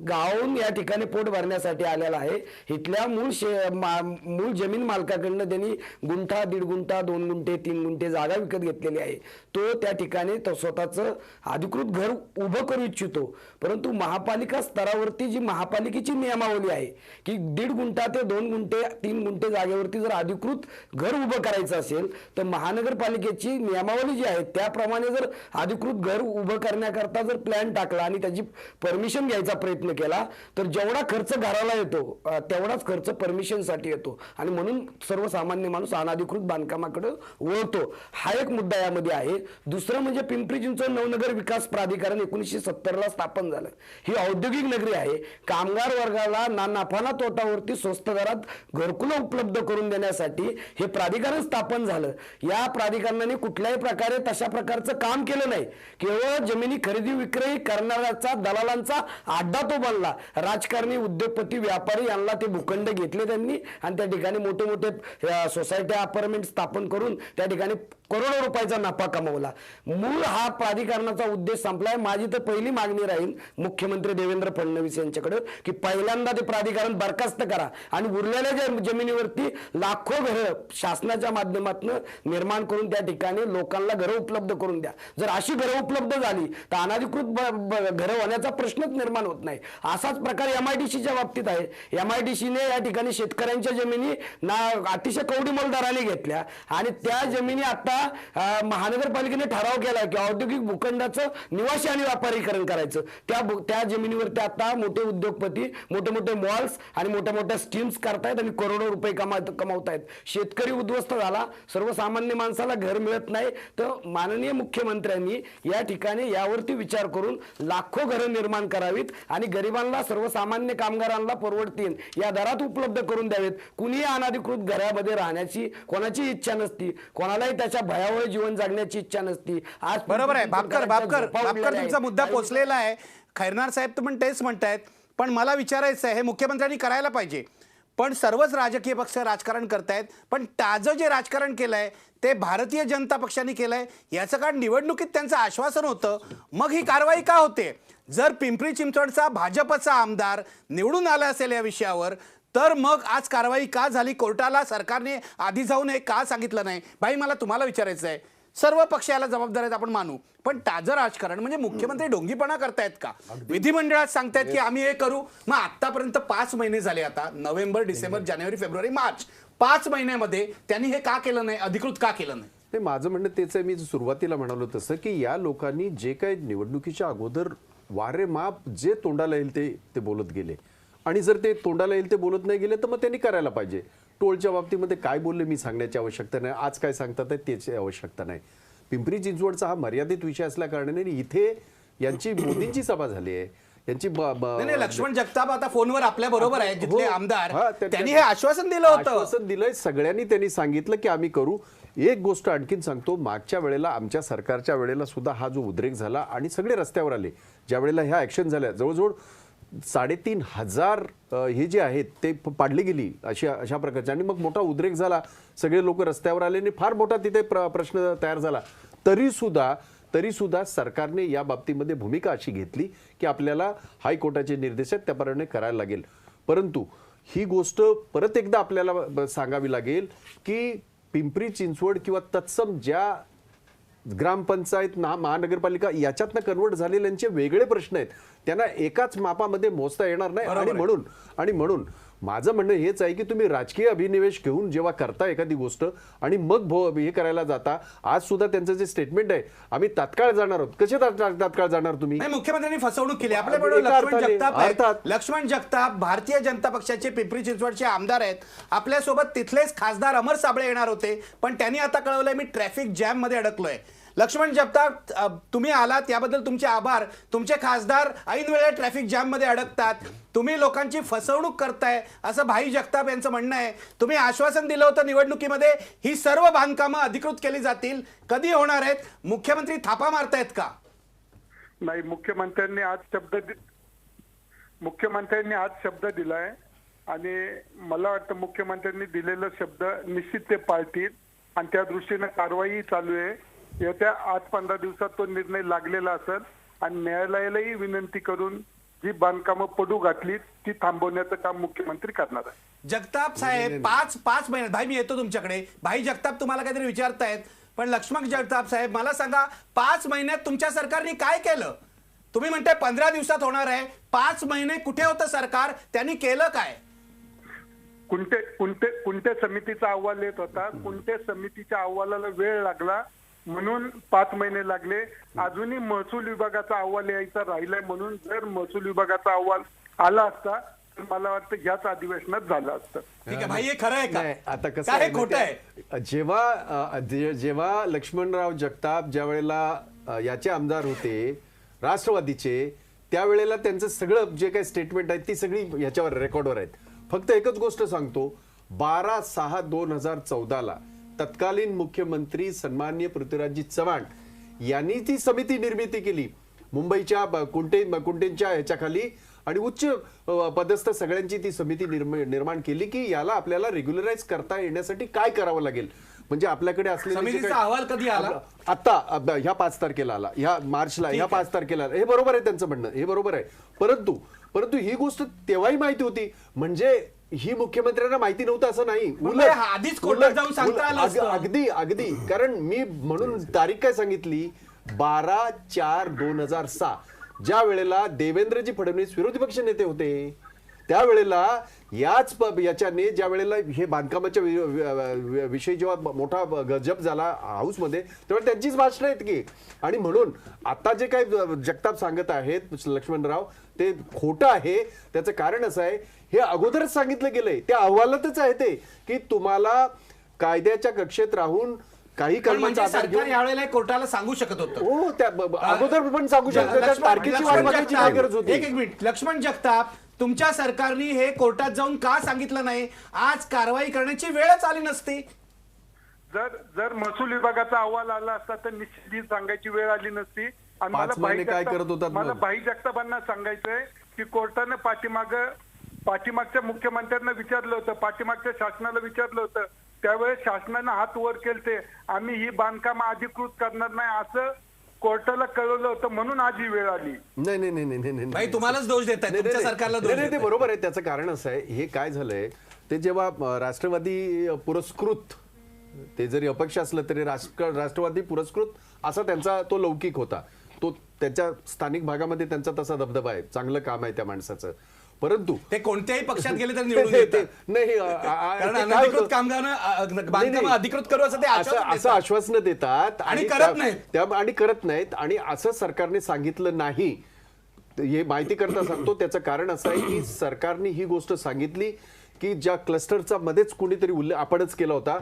D: गावाहून या ठिकाणी पोट भरण्यासाठी आलेला आहे. इथल्या मूळ जमीन मालकाकडनं त्यांनी गुंठा, 1.5 गुंठा, 2 गुंठे, 3 गुंठे जागा विकत घेतलेली आहे. तो त्या ठिकाणी स्वतःचं अधिकृत घर उभं करू इच्छितो. परंतु महापालिका स्तरावरती जी महापालिकेची नियमावली आहे की 1.5 गुंठा ते 2 गुंठे, 3 गुंठे जागेवरती जर अधिकृत घर उभं करायचं असेल तर महानगरपालिकेची नियमावली जी आहे त्याप्रमाणे जर अधिकृत घर उभं करण्याकरता जर प्लॅन टाकला आणि त्याची परमिशन घ्यायचा प्रयत्न केला तर जेवढा खर्च घराला येतो तेवढाच खर्च परमिशनसाठी येतो आणि म्हणून सर्वसामान्य माणूस अनधिकृत बांधकामाकडे वळतो. हा एक मुद्दा यामध्ये आहे. दुसरं म्हणजे पिंपरी चिंचवड नवनगर विकास प्राधिकरण 1970ला स्थापन झालं. ही औद्योगिक नगरी आहे. कामगार वर्गाला ना नफा ना तोटावरती स्वस्त दरात घरकुलं उपलब्ध करून देण्यासाठी हे प्राधिकरण स्थापन झालं. या प्राधिकरणाने कुठल्याही प्रकारे तशा प्रकारचं काम केलं नाही. केवळ जमिनी खरेदी विक्री करणाऱ्याचा दलालांचा अड्डा तो बनला. राजकारणी, उद्योगपती, व्यापारी यांना ते भूखंड घेतले त्यांनी आणि त्या ठिकाणी मोठे मोठे सोसायटी अपार्टमेंट स्थापन करून त्या ठिकाणी करोडो रुपयाचा नफा कमवला. मूळ हा प्राधिकरणाचा उद्देश संपलाय. माझी तर पहिली मागणी राहील मुख्यमंत्री देवेंद्र फडणवीस यांच्याकडे की पहिल्यांदा ते प्राधिकरण बरखास्त करा आणि उरलेल्या ज्या जमिनीवरती लाखो घरं शासनाच्या माध्यमातून निर्माण करून त्या ठिकाणी लोकांना घरं उपलब्ध करून द्या. जर अशी घरं उपलब्ध झाली तर अनधिकृत घरं होण्याचा प्रश्नच निर्माण होत नाही. असाच प्रकार MIDCच्या बाबतीत आहे. MIDCने या ठिकाणी शेतकऱ्यांच्या जमिनी अतिशय कवडीमोल दराने घेतल्या आणि त्या जमिनी आता महानगरपालिकेने ठराव केला की औद्योगिक भूखंडाचं निवासी आणि व्यापारीकरण करायचं. त्या जमिनीवरती आता मोठे उद्योगपती, मोठे मोठे मॉल्स आणि मोठ्या मोठ्या स्कीम्स करतायत आणि करोडो रुपये कमावतायत. शेतकरी उद्ध्वस्त झाला, सर्वसामान्य माणसाला घर मिळत नाही. तर माननीय मुख्यमंत्र्यांनी या ठिकाणी यावरती विचार करून लाखो घरं निर्माण करावीत आणि गरिबांना, सर्वसामान्य कामगारांना परवडतील या दरात उपलब्ध करून द्यावेत. कुणीही अनधिकृत घरामध्ये राहण्याची कोणाची इच्छा नसती, कोणालाही त्याच्या भयावह जीवन जगण्याची इच्छा नसती. आज
A: बरोबर आहे. भापकर तुमचा मुद्दा पोचलेला आहे. खैरनार साहेब तर पण तेच म्हणतायत. पण मला विचारायचं आहे, हे मुख्यमंत्र्यांनी करायला पाहिजे. पण सर्वच राजकीय पक्ष राजकारण करतायत. पण ताजं जे राजकारण केलंय ते भारतीय जनता पक्षाने केलंय. याचं कारण निवडणुकीत त्यांचं आश्वासन होतं. मग ही कारवाई का होते? जर पिंपरी चिंचवडचा भाजपचा आमदार निवडून आला असेल या विषयावर तर मग आज कारवाई का झाली? कोर्टाला सरकारने आधी जाऊन हे का सांगितलं नाही? भाई, मला तुम्हाला विचारायचं आहे. सर्व पक्ष याला जबाबदार आहेत आपण मानू, पण ताजं राजकारण म्हणजे मुख्यमंत्री ढोंगीपणा करतायत का? विधिमंडळात सांगतायत की आम्ही हे करू. मग आतापर्यंत 5 महिने झाले. आता नोव्हेंबर, डिसेंबर, जानेवारी, फेब्रुवारी, मार्च 5 महिन्यामध्ये त्यांनी हे का केलं नाही? अधिकृत का केलं नाही?
E: ते माझं म्हणणं तेच आहे. मी सुरुवातीला म्हणालो तसं की या लोकांनी जे काही निवडणुकीच्या अगोदर वारे माप जे तोंडाला येईल ते बोलत गेले आणि जर ते तोंडाला येईल ते बोलत नाही गेले तर मग त्यांनी करायला पाहिजे. टोलच्या बाबतीमध्ये काय बोलले मी सांगण्याची आवश्यकता नाही. आज काय सांगतात त्याची आवश्यकता नाही. पिंपरी चिंचवडचा हा मर्यादित विषय असल्या कारणाने इथे यांची मोदींची सभा झाली आहे. यांची
A: लक्ष्मण जगताप आता फोनवर आपल्या बरोबर आहे, जिथले आमदार. त्यांनी हे आश्वासन दिलं होतं.
E: आश्वासन दिलंय सगळ्यांनी. त्यांनी सांगितलं की आम्ही करू. एक गोष्ट आणखीन सांगतो, मागच्या वेळेला आमच्या सरकारच्या वेळेला सुद्धा हा जो उद्रेक झाला आणि सगळे रस्त्यावर आले, ज्या वेळेला ह्या ऍक्शन झाल्या जवळजवळ 3,500 हे जे आहेत ते पाडली गेली अशा प्रकारचे आणि मग मोठा उद्रेक झाला. सगळे लोक रस्त्यावर आले आणि फार मोठा तिथे प्रश्न तयार झाला. तरी सुद्धा सरकारने या बाबतीमध्ये भूमिका अशी घेतली की आपल्याला हायकोर्टाचे निर्देश आहेत त्याप्रमाणे करायला लागेल. परंतु ही गोष्ट परत एकदा आपल्याला सांगावी लागेल की पिंपरी चिंचवड किंवा तत्सम ज्या ग्रामपंचायत महानगरपालिका याच्यातनं कन्वर्ट झालेल्यांचे वेगळे प्रश्न आहेत. त्यांना एकाच मापामध्ये मोजता येणार नाही. आणि म्हणून माझं म्हणणं हेच आहे की तुम्ही राजकीय अभिनिवेश घेऊन जेव्हा करता एखादी गोष्ट आणि मग हे करायला जाता. आज सुद्धा त्यांचं जे स्टेटमेंट आहे, आम्ही तात्काळ जाणार आहोत. कसे तात्काळ जाणार तुम्ही?
A: मुख्यमंत्र्यांनी फसवणूक केली. आपल्याबरोबर लक्ष्मण जगताप भारतीय जनता पक्षाचे पिंपरी चिंचवडचे आमदार आहेत. आपल्यासोबत तिथलेच खासदार अमर साबळे येणार होते, पण त्यांनी आता कळवलंय मी ट्रॅफिक जॅम मध्ये अडकलोय. लक्ष्मण जगताप, तुम्ही आलात याबद्दल तुमचे आभार. तुमचे खासदार ऐन वेळेला ट्रॅफिक जॅम मध्ये अडकतात. तुम्ही लोकांची फसवणूक करताय असं भाई जगताप यांचं म्हणणं आहे. तुम्ही आश्वासन दिलं होतं निवडणुकीमध्ये ही सर्व बांधकामं अधिकृत केली जातील. कधी होणार आहेत? मुख्यमंत्री थापा मारतायत का?
H: नाही, मुख्यमंत्र्यांनी आज शब्द दिलाय आणि मला वाटतं मुख्यमंत्र्यांनी दिलेला शब्द निश्चित ते पाळतील आणि त्या दृष्टीने कारवाई चालू आहे. येत्या 8-15 दिवसात तो निर्णय लागलेला असेल आणि न्यायालयालाही विनंती करून जी बांधकामं पडू घातली ती थांबवण्याचं काम मुख्यमंत्री करणार आहे.
A: जगताप साहेब, 5 महिन्यात, भाई मी येतो तुमच्याकडे. भाई जगताप तुम्हाला काहीतरी विचारतायत, पण लक्ष्मण जगताप साहेब मला सांगा, 5 महिन्यात तुमच्या सरकारने काय केलं? तुम्ही म्हणताय 15 दिवसात होणार आहे. 5 महिने कुठे होतं सरकार? त्यांनी केलं काय?
H: कुंटे समितीचा अहवाल येत होता. कुंटे समितीच्या अहवालाला वेळ लागला म्हणून 5 महिने लागले. अजूनही महसूल विभागाचा अहवाल यायचा राहिलाय, म्हणून जर महसूल विभागाचा अहवाल आला असता तर मला वाटतं ह्याच अधिवेशनात झालं असतं.
A: ठीक आहे भाई, हे खरं आहे
E: नाही,
A: का?
E: आता कसं
A: काय
E: आहे
A: हे खोटं आहे?
E: जेव्हा लक्ष्मणराव जगताप ज्या वेळेला याचे आमदार होते राष्ट्रवादीचे, त्यावेळेला त्यांचं सगळं जे काही स्टेटमेंट आहेत ती सगळी ह्याच्यावर रेकॉर्डवर आहेत. फक्त एकच गोष्ट सांगतो, 12/6/2014 तत्कालीन मुख्यमंत्री सन्माननीय पृथ्वीराजजी चव्हाण यांनी ती समिती निर्मिती केली मुंबईच्या कुंटेंच्या ह्याच्याखाली, आणि उच्च पदस्थ सगळ्यांची ती समिती निर्माण केली की याला आपल्याला रेग्युलराइज करता येण्यासाठी काय करावं लागेल. म्हणजे आपल्याकडे असलेले
A: समितीचा अहवाल कधी आला?
E: आता ह्या 5 तारखेला आला, ह्या मार्चला, ह्या 5 तारखेला आला. हे बरोबर आहे त्यांचं म्हणणं, हे बरोबर आहे. परंतु ही गोष्ट तेव्हाही माहिती होती, म्हणजे ही मुख्यमंत्र्यांना माहिती नव्हतं असं नाही.
A: आधीच कोर्टात जाऊन सांगता आलं असतं.
E: अगदी कारण मी म्हणून तारीख काय सांगितली, 12/4/2006 ज्या वेळेला देवेंद्रजी फडणवीस विरोधी पक्ष नेते होते, त्यावेळेला याच्याने ज्या वेळेला हे बांधकामाच्या विषयी जेव्हा मोठा गजब झाला हाऊसमध्ये, तेव्हा त्यांचीच भाषणं आहेत की. आणि म्हणून आता जे काही जगताप सांगत आहेत लक्ष्मणराव ते खोटं आहे. त्याचं कारण असं आहे, हे अगोदरच सांगितलं गेलंय, त्या अहवालातच आहे ते की तुम्हाला कायद्याच्या कक्षेत राहून काही
A: म्हणजे सरकार यावेळेला कोर्टाला सांगू शकत होतं.
E: हो, त्या अगोदर पण सांगू शकतो. तारखेची वाट बघायची काय गरज होती?
A: एक मिनिट, लक्ष्मण जगताप, तुमच्या सरकारने हे कोर्टात जाऊन का सांगितलं नाही? आज कारवाई करण्याची वेळच आली नसती.
H: जर महसूल विभागाचा अहवाल आला असता तर निश्चित ही सांगायची वेळ आली नसती. आणि
E: 5 महिने काय करत होतात मग?
H: मला भाई जगतापांना सांगायचंय की कोर्टाने पाठीमागच्या मुख्यमंत्र्यांना विचारलं होतं, पाठीमागच्या शासनाला विचारलं होतं, त्यावेळेस शासनानं हात वर केलते, आम्ही ही बांधकाम अधिकृत करणार नाही असं कोर्टाला कळवलं होतं, म्हणून आज ही वेळ आली.
E: नाही
A: भाई, तुम्हालाच दोष देताय, तुमच्या सरकारला दोष
E: नाही, ते बरोबर आहे. त्याचं कारण असं आहे, हे काय झालंय, ते जेव्हा राष्ट्रवादी पुरस्कृत, ते जरी अपक्ष असलं तरी राष्ट्रवादी पुरस्कृत असा त्यांचा तो लौकिक होता, तो त्याच्या स्थानिक भागामध्ये त्यांचा तसा दबदबा आहे, चांगलं काम आहे त्या माणसाचं. परंतु
A: ते कोणत्याही पक्षात गेले तर निवडून येतात.
E: नाही,
A: कारण अनधिकृत कामगारांना बांधकाम अधिकृत करू असं ते
E: असं आश्वासनं देतात
A: आणि करत नाहीत.
E: आणि करत नाहीत. आणि असं सरकारने सांगितलं नाही, हे माहिती करता सांगतो. त्याचं कारण असं आहे की सरकारने ही गोष्ट सांगितली की ज्या क्लस्टरचा मध्येच कुणीतरी आपणच केला होता,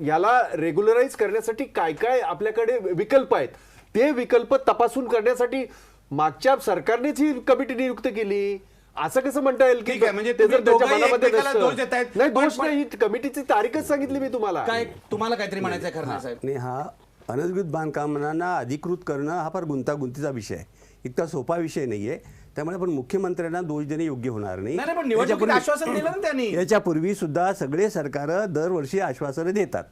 E: याला रेग्युलराइज करण्यासाठी काय काय आपल्याकडे विकल्प आहेत, ते विकल्प तपासून करण्यासाठी मागच्या सरकारनेच ही कमिटी नियुक्त केली. असं कसं म्हणता येईल की
A: म्हणजे
E: ते जर त्याच्या मनामध्ये
A: दोष देतायत?
E: नाही, दोष नाही, कमिटीची तारीखच सांगितली मी तुम्हाला.
A: काय तुम्हाला काहीतरी म्हणायचं खरं साहेब?
F: नाही, हा अनधिकृत बांधकामांना अधिकृत करणं हा फार गुंतागुंतीचा विषय आहे, इतका सोपा विषय नाहीये. त्यामुळे आपण मुख्यमंत्र्यांना दोष देणे योग्य होणार नाही.
A: पण निवडणुकीत आश्वासन दिलं ना त्यांनी.
F: याच्यापूर्वी सुद्धा सगळे सरकार दरवर्षी आश्वासनं देतात,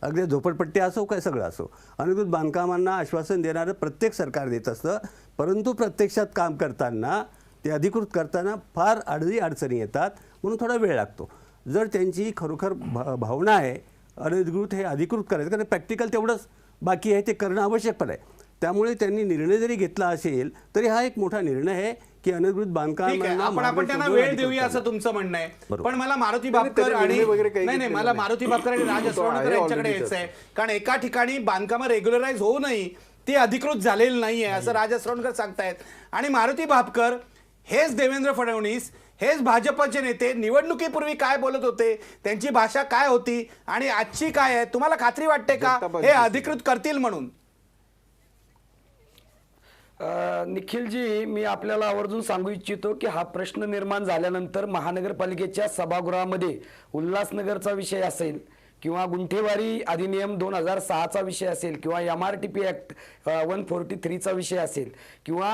F: अगदी झोपडपट्टी असो काय सगळं असो. अनधिकृत बांधकामांना आश्वासन देणारं प्रत्येक सरकार देत असतं, परंतु प्रत्यक्षात काम करताना ते अधिकृत करताना फार अडचणी येतात, म्हणून थोडा वेळ लागतो. जर त्यांची खरोखर भावना आहे अनधिकृत हे अधिकृत करायचं, कारण प्रॅक्टिकल तेवढंच बाकी आहे, ते करणं आवश्यक पण आहे. त्यामुळे त्यांनी निर्णय जरी घेतला असेल तरी हा एक मोठा निर्णय आहे की अनधिकृत बांधकामांना
A: आपण त्यांना वेळ देऊया असं तुमचं म्हणणं आहे. पण मला मारुती बापकर आणि मला मारुती बापकर आणि राज असरोणकर यांच्याकडे यायचं आहे, कारण एका ठिकाणी बांधकाम रेग्युलराइज होऊ नये, ते अधिकृत झालेलं नाहीये असं राज असरोणकर सांगतायत. आणि मारुती बापकर हेच देवेंद्र फडणवीस, हेच भाजपचे नेते निवडणुकीपूर्वी काय बोलत होते, त्यांची भाषा काय होती आणि आजची काय आहे, तुम्हाला खात्री वाटते का हे अधिकृत करतील म्हणून?
D: निखिलजी, मी आपल्याला आवर्जून सांगू इच्छितो की हा प्रश्न निर्माण झाल्यानंतर महानगरपालिकेच्या सभागृहामध्ये उल्हासनगरचा विषय असेल किंवा गुंठेवारी अधिनियम 2006चा विषय असेल किंवा MRTP ऍक्ट 143चा विषय असेल किंवा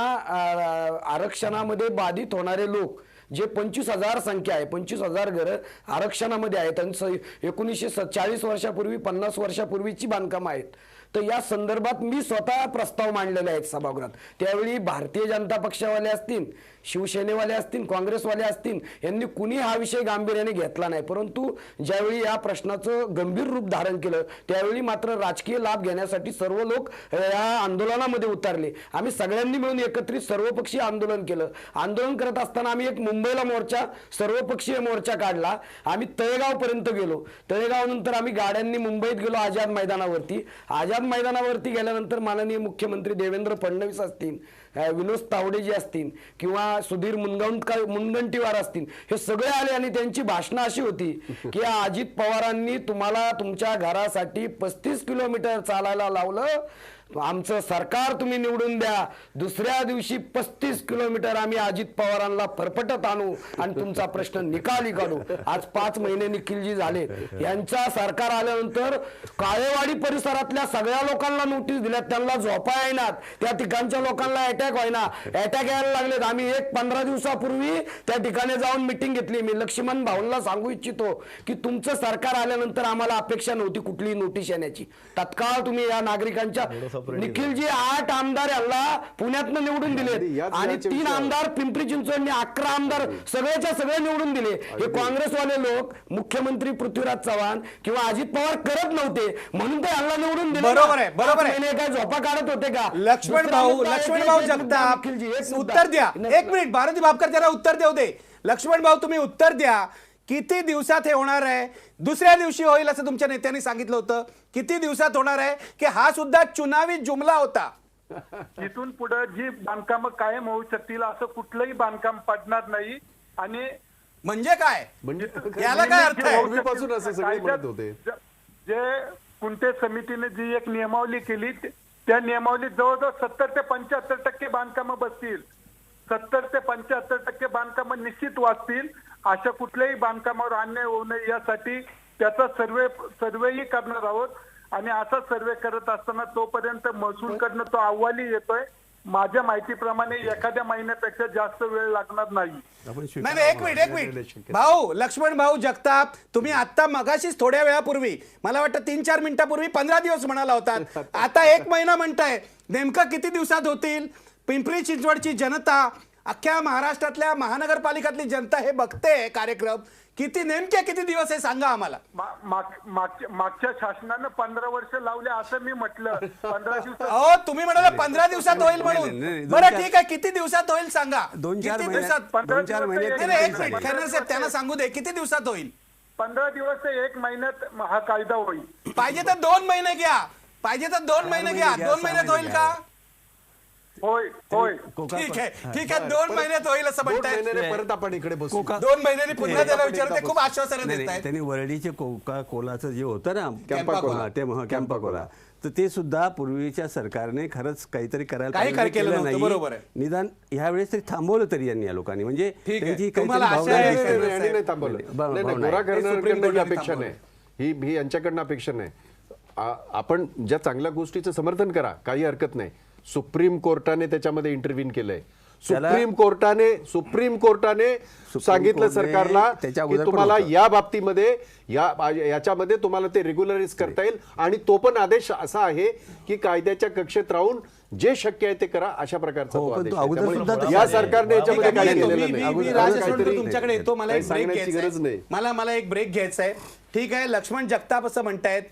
D: आरक्षणामध्ये बाधित होणारे लोक जे 25,000 संख्या आहे, 25,000 घरं आरक्षणामध्ये आहेत, त्यांचं 1940 वर्षापूर्वी 50 वर्षापूर्वीची बांधकामं आहेत. तर या संदर्भात मी स्वतः प्रस्ताव मांडलेले आहेत सभागृहात. त्यावेळी भारतीय जनता पक्षावाले असतील शिवसेनेवाले असतील, काँग्रेसवाले असतील, यांनी कुणी हा विषय गांभीर्याने घेतला नाही. परंतु ज्यावेळी या प्रश्नाचं गंभीर रूप धारण केलं त्यावेळी मात्र राजकीय लाभ घेण्यासाठी सर्व लोक या आंदोलनामध्ये उतरले. आम्ही सगळ्यांनी मिळून एकत्रित सर्वपक्षीय आंदोलन केलं. आंदोलन करत असताना आम्ही एक मुंबईला मोर्चा, सर्वपक्षीय मोर्चा काढला. आम्ही तळेगाव पर्यंत गेलो. तळेगाव नंतर आम्ही गाड्यांनी मुंबईत गेलो आझाद मैदानावरती. आझाद मैदानावरती गेल्यानंतर माननीय मुख्यमंत्री देवेंद्र फडणवीस असतील, विनोद तावडेजी असतील किंवा सुधीर मुनगंटीवार असतील, हे सगळे आले आणि त्यांची भाषणं अशी होती की अजित पवारांनी तुम्हाला तुमच्या घरासाठी 35 किलोमीटर चालायला लावलं, आमचं सरकार तुम्ही निवडून द्या. दुसऱ्या दिवशी 35 किलोमीटर आम्ही अजित पवारांना फरफटत आणू आणि तुमचा प्रश्न निकाली काढू. आज 5 महिने निखिलजी झाले. यांचा सरकार आल्यानंतर काळेवाडी परिसरातल्या सगळ्या लोकांना नोटीस दिल्यात, त्यांना झोपा येणार, त्या ठिकाणच्या लोकांना अटॅक व्हायना, अटॅक यायला लागलेत. आम्ही 15 दिवसापूर्वी त्या ठिकाणी जाऊन मिटिंग घेतली. मी लक्ष्मण भाऊंना सांगू इच्छितो की तुमचं सरकार आल्यानंतर आम्हाला अपेक्षा नव्हती कुठलीही नोटीस येण्याची. तत्काळ तुम्ही या नागरिकांच्या निखिलजी 8 आमदार यांना पुण्यातनं निवडून दिले आणि 3 आमदार पिंपरी चिंचवड, 11 आमदार सगळ्याच्या सगळे निवडून दिले. हे काँग्रेसवाले लोक, मुख्यमंत्री पृथ्वीराज चव्हाण किंवा अजित पवार करत नव्हते म्हणून ते यांना निवडून दिले.
A: बरोबर आहे, बरोबर आहे.
D: काय झोपा काढत होते का?
A: लक्ष्मण भाऊ जगताप उत्तर द्या. 1 मिनिट, भारती भापकर त्याला उत्तर देऊ दे. लक्ष्मण भाऊ तुम्ही उत्तर द्या. किती दिवसात हे होणार आहे? दुसऱ्या दिवशी होईल असं तुमच्या नेत्यांनी सांगितलं होतं. किती दिवसात होणार आहे? की हा सुद्धा चुनावी जुमला होता.
H: इथून पुढे जी बांधकामं कायम होऊ शकतील असं कुठलंही बांधकाम पडणार नाही. आणि
A: म्हणजे काय?
E: म्हणजे
A: याला काय अर्थ आहे?
E: पूर्वीपासून असं सगळे म्हणत होते.
H: जे कुंटे समितीने जी एक नियमावली केली त्या नियमावलीत जवळजवळ 70 ते 75% बांधकामं बसतील. 70 ते 75% बांधकामं निश्चित वाचतील. अशा कुठल्याही बांधकामावर अन्याय होऊ नये यासाठी त्याचा सर्वेही करणार आहोत. आणि असा सर्वे करत असताना तोपर्यंत महसूलकडनं तो अहवालही येतोय. माझ्या माहितीप्रमाणे एखाद्या महिन्यापेक्षा जास्त वेळ लागणार नाही.
A: नाही, एक मिनिट भाऊ, लक्ष्मण भाऊ जगताप, तुम्ही आता मगाशीच थोड्या वेळापूर्वी, मला वाटतं 3-4 मिनिटापूर्वी 15 दिवस म्हणाला होता. आता 1 महिना म्हणताय. नेमकं किती दिवसात होतील? पिंपरी चिंचवडची जनता, अख्ख्या महाराष्ट्रातल्या महानगरपालिकातली जनता हे बघते कार्यक्रम. नेमके किती दिवस हे सांगा आम्हाला.
H: मागच्या शासनानं 15 वर्ष लावले असं मी म्हटलं. 15 दिवसात.
A: हो, तुम्ही म्हणाला 15 दिवसात होईल म्हणून. बरं ठीक आहे, किती दिवसात होईल सांगा.
F: 2-4
A: दिवसात?
F: 2-4 महिने.
A: एक मिनिट खैरनार साहेब, त्यांना सांगू दे किती दिवसात होईल.
H: 15 दिवस ते 1 महिन्यात हा कायदा होईल.
A: पाहिजे तर 2 महिने घ्या, पाहिजे तर 2 महिने घ्या. 2 महिन्यात होईल का?
H: होय.
A: ठीक आहे 2 महिन्यात होईल असं म्हणताय.
E: परत आपण इकडे बसू.
A: 2 महिन्यांनी पुन्हा त्याला विचारते. खूप आश्वासन देत आहेत.
F: त्यांनी वरळीचे कोका कोलाचं जे होतं ना,
A: कॅम्पा कोला.
F: ते कॅम्पा कोला, तर ते सुद्धा पूर्वीच्या सरकारने खरंच काहीतरी करायला
A: काही
F: पाहिजे,
A: केलं
F: केलं
A: नव्हतं. बरोबर आहे.
F: निदान ह्या वेळेस तरी थांबवलं तरी यांनी या लोकांनी. म्हणजे
A: ठीक आहे.
F: त्यांची
A: तुम्हाला
F: काहीतरी
A: आशा आहे
F: भावना
A: की-
F: दिसते.
E: नाही थांबवलं. नाही, गोरा करणाऱ्यांकडनं ही अपेक्षा नाही. ही यांच्याकडनं अपेक्षा नाही. आपण ज्या चांगल्या गोष्टीचं समर्थन करा, काही हरकत नाही. सुप्रीम कोर्टाने त्याच्यामध्ये इंटरव्हीन केलंय. सुप्रीम कोर्टाने सांगितलं सरकारला की तुम्हाला या बाबतीमध्ये याच्यामध्ये तुम्हाला ते रेग्युलराइज करता येईल. आणि तो पण आदेश असा आहे की कायद्याच्या कक्षेत राहून जे शक्य आहे ते करा, अशा प्रकारचा तो आदेश आहे. त्यामुळे या सरकारने याच्यामध्ये काही केलेलं नाही.
A: मी राजश्री तुमच्याकडे येतो. मला एक ब्रेक
E: सांगण्याची गरज नाही.
A: मला एक ब्रेक घ्यायचा आहे. ठीक आहे, लक्ष्मण जगताप असं म्हणतायत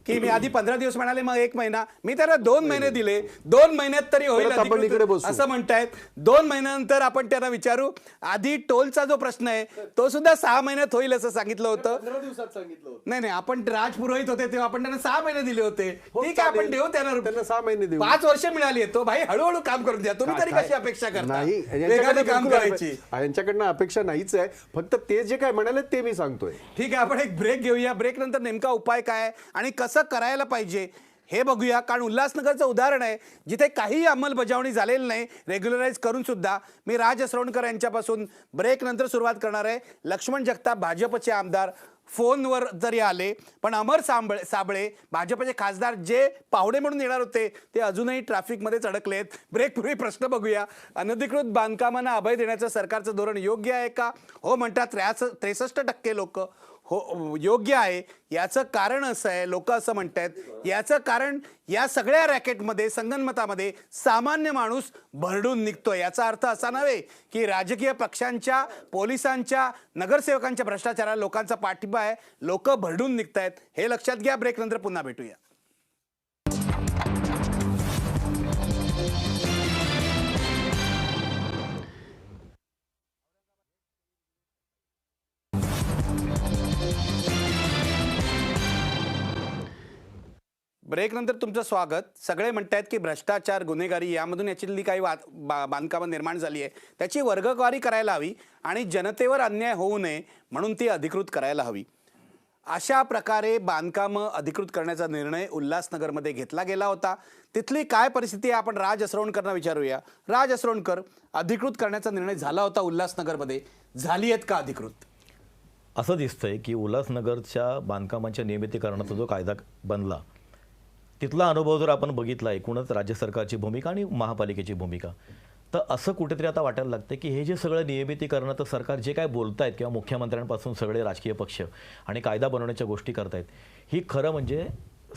A: की मी आधी 15 दिवस म्हणाले, मग 1 महिना. मी त्याला 2 महिने दिले. 2 महिन्यात तरी होईल
E: आपण इकडे बसू
A: असं म्हणतायत. 2 महिन्यानंतर आपण त्यांना विचारू. आधी टोलचा जो प्रश्न आहे तो सुद्धा 6 महिन्यात होईल असं सांगितलं होतं.
E: 15 दिवसात सांगितलं.
A: नाही, आपण राजपुरोहित होते तेव्हा आपण त्यांना 6 महिने दिले होते. ठीक आहे, आपण देऊ त्यांना
E: 6 महिने देऊ.
A: 5 वर्ष मिळाली. तो भाई हळूहळू काम करून द्या. तुम्ही तरी कशी अपेक्षा करता?
E: नाही,
A: वेगाने काम करायची.
E: यांच्याकडनं अपेक्षा नाहीच आहे. फक्त ते जे काय म्हणाले ते मी सांगतोय.
A: ठीक आहे, आपण एक ब्रेक घेऊया. ब्रेक नंतर नेमका उपाय काय आणि कसं करायला पाहिजे हे बघूया. कारण उल्हासनगरचं उदाहरण आहे जिथे काही अंमलबजावणी झालेली नाही रेग्युलराइज करून सुद्धा. मी राज असरोणकर यांच्यापासून ब्रेक नंतर सुरुवात करणार आहे. लक्ष्मण जगताप भाजपचे आमदार फोनवर जरी आले, पण अमर साबळे भाजपचे खासदार जे पाहुणे म्हणून येणार होते ते अजूनही ट्रॅफिकमध्येच अडकलेत. ब्रेकपूर्वी प्रश्न बघूया. अनधिकृत बांधकामांना अभय देण्याचं सरकारचं धोरण योग्य आहे का? हो म्हणतात 63% लोक. योग्य आहे याचं कारण असं आहे, लोक असं म्हणतात याचं कारण या सगळ्या रॅकेटमध्ये संगनमतामध्ये सामान्य माणूस भरडून निघतोय. याचा अर्थ असा नव्हे की राजकीय पक्षांच्या, पोलिसांच्या, नगरसेवकांच्या भ्रष्टाचाराला लोकांचा पाठिंबा आहे. लोक भरडून निघतायत हे लक्षात घ्या. ब्रेक नंतर पुन्हा भेटूया. ब्रेक नंतर तुमचं स्वागत. सगळे म्हणतात की भ्रष्टाचार, गुन्हेगारी यामधून याच्यातली काही बांधकामं निर्माण झाली आहे, त्याची वर्गवारी करायला हवी आणि जनतेवर अन्याय होऊ नये म्हणून ती अधिकृत करायला हवी. अशा प्रकारे बांधकामं अधिकृत करण्याचा निर्णय उल्हासनगरमध्ये घेतला गेला होता. तिथली काय परिस्थिती आहे आपण राज असरोणकरांना विचारूया. राज असरोणकर, अधिकृत करण्याचा निर्णय झाला होता उल्हासनगरमध्ये, झाली आहेत का अधिकृत?
G: असं दिसतंय की उल्हासनगरच्या बांधकामांच्या नियमितीकरणाचा जो कायदा बनला तिथला अनुभव जर आपण बघितला, एकूणच राज्य सरकारची भूमिका आणि महापालिकेची भूमिका, तर असं कुठेतरी आता वाटायला लागतं की हे जे सगळं नियमितीकरणाचं सरकार जे काय बोलतायत किंवा मुख्यमंत्र्यांपासून सगळे राजकीय पक्ष आणि कायदा बनवण्याच्या गोष्टी करतायत, ही खरं म्हणजे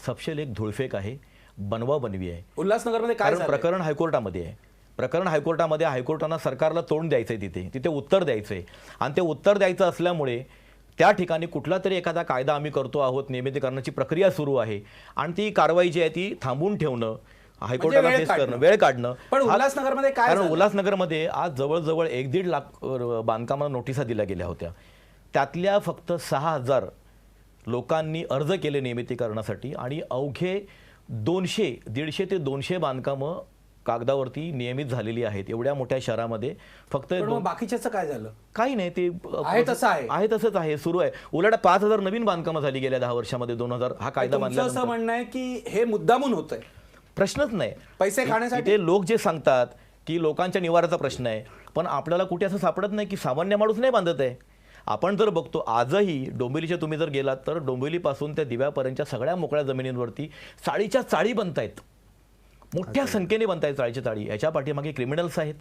G: सपशेल एक धुळफेक आहे, बनवाबनवी आहे.
A: उल्हासनगरमध्ये काय
G: कारण प्रकरण हायकोर्टामध्ये आहे. प्रकरण हायकोर्टामध्ये, हायकोर्टानं सरकारला तोंड द्यायचंय, तिथे उत्तर द्यायचंय आणि ते उत्तर द्यायचं असल्यामुळे त्या ठिकाणी कुठला तरी एखादा कायदा आम्ही करतो आहोत, नियमितीकरणाची प्रक्रिया सुरू आहे आणि ती कारवाई जी आहे ती थांबवून ठेवणं, हायकोर्टाला फेस करणं, वेळ काढणं.
A: पण उल्हासनगरमध्ये काय
G: कारण उल्हासनगरमध्ये आज जवळजवळ 1-1.5 लाख बांधकामांना नोटिसा दिल्या गेल्या होत्या. त्यातल्या फक्त 6,000 लोकांनी अर्ज केले नियमितीकरणासाठी आणि अवघे 150 ते 200 बांधकामं कागदावरती नियमित झालेली आहेत. एवढ्या मोठ्या शहरामध्ये फक्त
A: बाकीच्याचं काय झालं?
G: काही नाही, ते
A: आहे तसं आहे,
G: तसंच आहे, सुरू आहे. उलट 5,000 नवीन बांधकामं झाली गेल्या 10 वर्षामध्ये. 2000 हा कायदा
A: बांधला. असं म्हणणं आहे की हे मुद्दामून होतंय?
G: प्रश्नच नाही,
A: पैसे खाण्यासाठी.
G: ते लोक जे सांगतात की लोकांच्या निवाराचा प्रश्न आहे, पण आपल्याला कुठे असं सापडत नाही की सामान्य माणूस नाही बांधत आहे. आपण जर बघतो आजही डोंबिवलीच्या, तुम्ही जर गेलात तर डोंबिवलीपासून त्या दिव्यापर्यंतच्या सगळ्या मोकळ्या जमिनींवरती चाळीच्या चाळी बनतायत, मोठ्या संख्येने बनतायत चाळीच्या चाळी. याच्या पाठीमागे क्रिमिनल्स आहेत,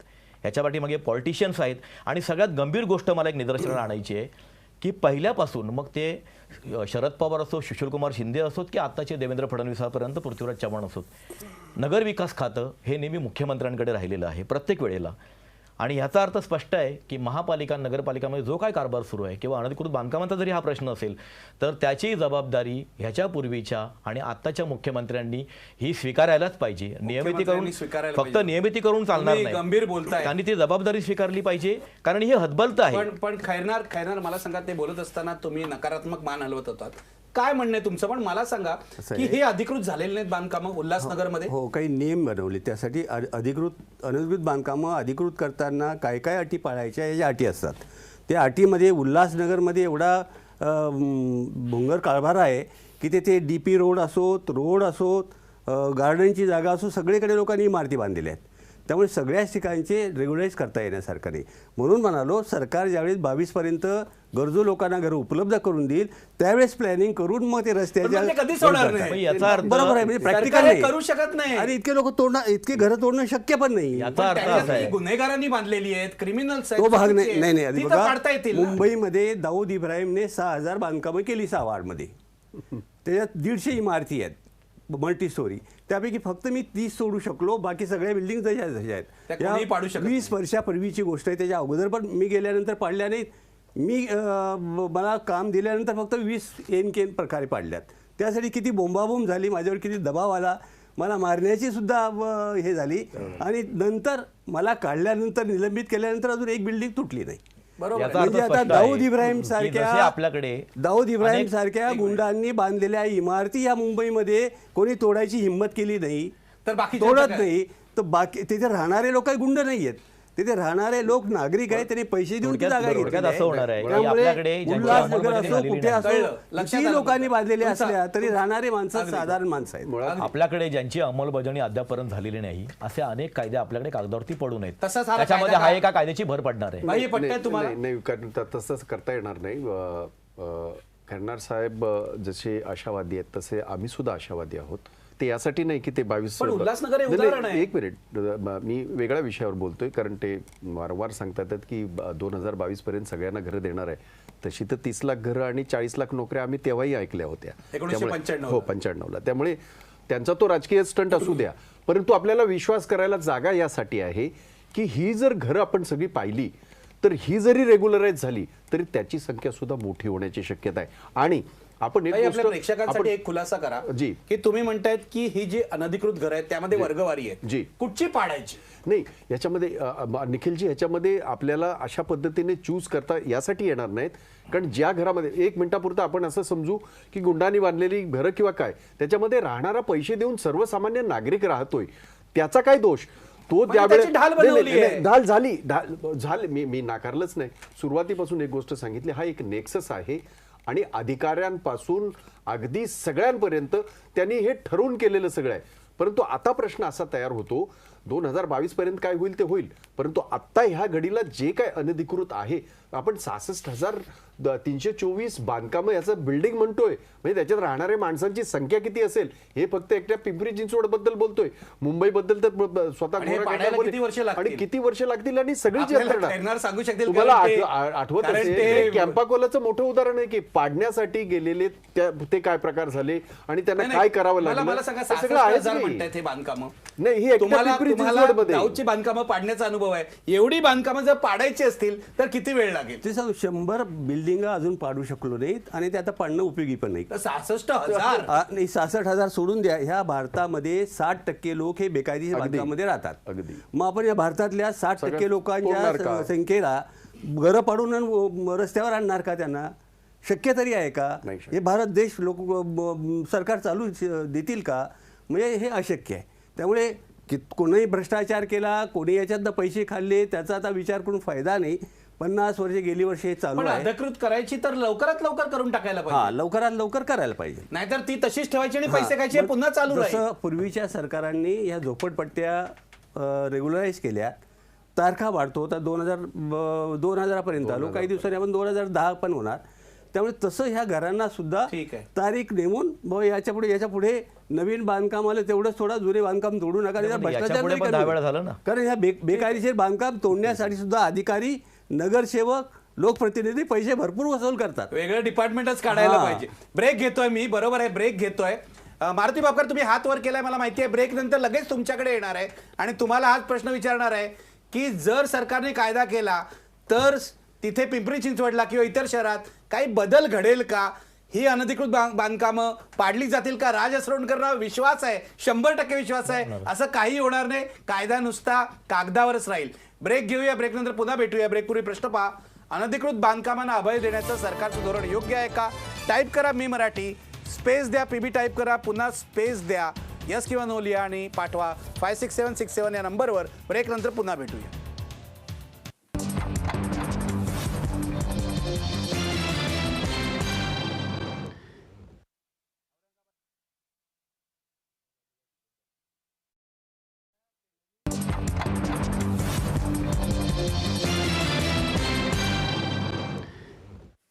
G: याच्या पाठीमागे पॉलिटिशियन्स आहेत आणि सगळ्यात गंभीर गोष्ट मला एक निदर्शनाला आणायची आहे की पहिल्यापासून, मग ते शरद पवार असो, सुशीलकुमार शिंदे असोत की आत्ताचे देवेंद्र फडणवीसापर्यंत पृथ्वीराज चव्हाण असोत, नगरविकास खातं हे नेहमी मुख्यमंत्र्यांकडे राहिलेलं आहे प्रत्येक वेळेला. आणि याचा अर्थ स्पष्ट आहे की महापालिका, नगरपालिकामध्ये जो काय कारभार सुरू आहे किंवा अनधिकृत बांधकामांचा जरी हा प्रश्न असेल तर त्याची जबाबदारी ह्याच्या पूर्वीच्या आणि आत्ताच्या मुख्यमंत्र्यांनी ही स्वीकारायलाच पाहिजे. नियमितीकरण फक्त नियमितीकरण चालणार नाही,
A: गंभीर बोलताय,
G: त्यांनी ती जबाबदारी स्वीकारली पाहिजे, कारण हे हतबलत आहे.
A: पण खैरनार मला सांगा, ते बोलत असताना तुम्ही नकारात्मक मान हलवत होतात, काय म्हणणं आहे तुमचं? पण मला सांगा की हे अधिकृत झालेले नाहीत बांधकामं उल्हासनगरमध्ये?
F: हो, काही नियम बनवले त्यासाठी. अनधिकृत बांधकामं अधिकृत करताना काय काय अटी पाळायच्या याच्या अटी असतात. त्या अटीमध्ये उल्हासनगरमध्ये एवढा भोंगर कारभार आहे की तेथे DP रोड असोत, गार्डनची जागा असो, सगळीकडे लोकांनी इमारती बांधलेल्या आहेत. त्यामुळे सगळ्याच ठिकाणचे रेग्युलाइज करता येण्यासारखं नाही. म्हणून म्हणालो, सरकार ज्यावेळेस 22पर्यंत गरजू लोकांना घरं उपलब्ध करून देईल त्यावेळेस प्लॅनिंग करून मग ते रस्त्याच्या
A: कधीच होणार नाही.
G: याचा अर्थ
F: बरोबर आहे, म्हणजे प्रॅक्टिकल
A: करू शकत नाही
F: आणि इतके लोक तोडणं, इतके घरं तोडणं शक्य पण नाही.
G: याचा अर्थ असा आहे,
A: गुन्हेगारांनी बांधलेली आहेत, क्रिमिनल्स
F: तो भाग नाही. आधी बघा,
A: काढता येतील.
F: मुंबईमध्ये दाऊद इब्राहिमने 6,000 बांधकामं केली 6 वार्डमध्ये. त्याच्यात 150 इमारती आहेत मल्टी स्टोरी. त्यापैकी फक्त मी 30 सोडू शकलो, बाकी सगळ्या बिल्डिंग तशा आहेत. या 20 वर्षापूर्वीची गोष्ट आहे. त्याच्या अगोदर पण मी गेल्यानंतर पाडल्या नाहीत. मी मला काम दिल्यानंतर फक्त 20 एन प्रकारे पाडल्यात. त्यासाठी किती बोंबाबोंब झाली, माझ्यावर किती दबाव आला, मला मारण्याची सुद्धा हे झाली. आणि नंतर मला काढल्यानंतर, निलंबित केल्यानंतर अजून एक बिल्डिंग तुटली नाही. म्हणजे आता दाऊद इब्राहिम सारख्या गुंडांनी बांधलेल्या इमारती या मुंबईमध्ये कोणी तोडायची हिंमत केली नाही,
A: तर बाकी
F: तोडत नाही. तर बाकी तिथे राहणारे लोक काही गुंड नाही आहेत, तिथे राहणारे लोक नागरिक आहेत, त्यांनी पैसे देऊन ती जागा घेतली.
G: असं होणार आहे की
F: त्यामुळे
G: आपल्याकडे
F: उल्हासनगर असो, कुठे असो, किती लोकांनी बांधलेले असल्या तरी राहणारे माणसं साधारण माणसं आहेत.
G: आपल्याकडे ज्यांची अंमलबजावणी अद्यापर्यंत झालेली नाही असे अनेक कायदे आपल्याकडे कागदावरती पडून आहेत.
A: तसाच हा
G: त्याच्यामध्ये
A: कायदा
G: हा एका कायद्याची भर पडणार आहे.
E: नाही, तसंच करता येणार नाही. खैरनार साहेब जसे आशावादी आहेत तसे आम्ही सुद्धा आशावादी आहोत. ते यासाठी नाही की ते 22. एक मिनिट, मी वेगळ्या विषयावर बोलतोय, कारण ते वारंवार सांगतात की 2022 पर्यंत सगळ्यांना घरं देणार आहे. तशी तर 30 लाख घरं आणि 40 लाख नोकऱ्या आम्ही तेव्हाही ऐकल्या होत्या.
A: 1995
E: हो 95ला. त्यामुळे त्यांचा तो राजकीय स्टंट असू द्या, परंतु आपल्याला विश्वास करायला जागा यासाठी आहे की ही जर घरं आपण सगळी पाहिली तर ही जरी रेग्युलराईज झाली तरी त्याची संख्या सुद्धा मोठी होण्याची शक्यता आहे. आणि आपण एक
A: ताई, आपल्या
E: गोष्ट-
A: प्रेक्षकांसाठी
E: आपण-
A: एक खुलासा करा
E: जी.
A: की तुम्ही म्हणतायत की ही जी अनधिकृत घरं आहेत त्यामध्ये वर्गवारी आहे,
E: जी.
A: कुठची पाडायची?
E: नाही, याच्यामध्ये निखिलजी, ह्याच्यामध्ये आपल्याला अशा पद्धतीने चूज करता यासाठी येणार नाहीत, कारण ज्या घरामध्ये 1 मिनिटापुरतं आपण असं समजू की गुंडांनी बांधलेली घरं किंवा काय, त्याच्यामध्ये राहणारा पैसे देऊन सर्वसामान्य नागरिक राहतोय, त्याचा काय दोष? तो त्यावेळेस
A: त्याची ढाल बनवली आहे.
E: ढाल झाली. मी नाकारलंच नाही. सुरुवातीपासून एक गोष्ट सांगितली, हा एक नेक्सस आहे आणि अधिकाऱ्यांपासून अगदी सगळ्यांपर्यंत त्यांनी हे ठरवून केलेलं सगळं आहे. परंतु आता प्रश्न असा तयार होतो, 2022 पर्यंत काय होईल ते होईल, परंतु आत्ता ह्या घडीला जे काय अनधिकृत आहे, आपण 66,324 बांधकामं याचं बिल्डिंग म्हणतोय, म्हणजे त्याच्यात राहणाऱ्या माणसांची संख्या किती असेल हे फक्त एकट्या पिंपरी चिंचवड बद्दल बोलतोय. मुंबईबद्दल तर स्वतः
A: आणि हे
E: घोडा
A: पाडायला
E: काढला
A: किती वर्ष
E: बोलले.
A: लागतील?
E: आणि किती वर्ष लागतील आणि सगळी
A: आपल्याला
E: जनता
A: ठरणार सांगू शकतील का?
E: तुम्हाला
A: कारण ते-
E: आठवत
A: कारण
E: असेल
A: ते-
E: कॅम्पाकोलाचं मोठं उदाहरण आहे की पाडण्यासाठी गेलेले ते काय प्रकार झाले आणि त्यांना
A: नाही,
E: काय करावं
A: मला
E: लागलं,
A: सांगा,
E: हे सगळं
A: 66,000
E: आहेच
A: म्हणतायत
E: नाही.
A: हे बांधकामं.
E: नाही, ही एकट्या
A: तुम्हाला
E: पिंपरी
A: तुम्हाला
E: चिंचवडमध्ये.
A: गावची बांधकामं पाडण्याचा अनुभव आहे. एवढी बांधकामं जर पाडायची असतील तर किती वेळ लागेल?
F: ते सांगू 100 बिल्डिंग अजून पाडू शकलो नाहीत आणि ते आता पाडणं उपयोगी पण नाही.
A: तर 66,000
F: नाही, 66,000 सोडून द्या. ह्या भारतामध्ये 60% लोक हे बेकायदेशीर
E: अगदी.
F: बांधकामामध्ये राहतात.
E: अगदी.
F: मग आपण या भारतातल्या 60%
E: सगळ्यात कोरणार
F: लोकांच्या
E: का?
F: संख्येला घरं पाडून रस्त्यावर आणणार का? त्यांना शक्य तरी आहे का?
E: नाही शक्य.
F: हे भारत देश लोक सरकार चालू देतील का? म्हणजे हे अशक्य आहे. त्यामुळे कोणीही भ्रष्टाचार केला, कोणी याच्यातनं पैसे खाल्ले, त्याचा आता विचार करून फायदा नाही. 50 वर्षे गेली वर्षे हे चालू
A: पण
F: आहे.
A: अधिकृत करायची तर लवकरात लवकर करून टाकायला
F: हा,
A: पाहिजे,
F: लवकरात लवकर करायला पाहिजे.
A: नाहीतर ती तशीच ठेवायची आणि पैसे
F: हा,
A: खायचे,
F: मग
A: पुन्हा चालू राहील.
F: जसं पूर्वीच्या सरकारांनी ह्या झोपडपट्ट्या रेग्युलराईज केल्या, तारखा वाढतो तर 2000 पर्यंत आलो, काही दिवसांनी आपण 2010 पण होणार. त्यामुळे तसं ह्या घरांना सुद्धा
A: ठीक आहे.
F: तारीख नेमून याच्या पुढे नवीन बांधकाम आलं तेवढंच थोडा, जुने बांधकाम तोडू नका.
G: याच्या
F: भ्रष्टाचार
G: पुढे
F: नाही
G: पण 10 वेळा झालं ना.
F: कारण ह्या बेकायदेशीर बांधकाम तोडण्यासाठी सुद्धा अधिकारी, नगरसेवक, लोकप्रतिनिधी पैसे भरपूर वसूल करतात.
A: वेगळं डिपार्टमेंटच काढायला
F: हा.
A: पाहिजे. ब्रेक घेतोय मी, बरोबर आहे, ब्रेक घेतोय. मारुती बापकर, तुम्ही हात वर केलाय, मला माहिती आहे. ब्रेक नंतर लगेच तुमच्याकडे येणार आहे आणि तुम्हाला हाच प्रश्न विचारणार आहे की जर सरकारने कायदा केला तर तिथे पिंपरी चिंचवडला किंवा इतर शहरात काही बदल घडेल का? ही अनधिकृत बांधकामं पाडली जातील का? राज असरोणकरांना विश्वास आहे, 100% विश्वास आहे, असं काही होणार नाही. कायदा नुसता कागदावरच राहील. ब्रेक घेऊया, ब्रेक नंतर पुन्हा भेटूया. ब्रेकपूर्वी प्रश्न पहा, अनधिकृत बांधकामांना अभय देण्याचं सरकारचं धोरण योग्य आहे का? टाईप करा मी मराठी, स्पेस द्या, पीबी टाईप करा, पुन्हा स्पेस द्या, यस किंवा नो लिहा आणि पाठवा 56767 या नंबरवर. ब्रेक नंतर पुन्हा भेटूया.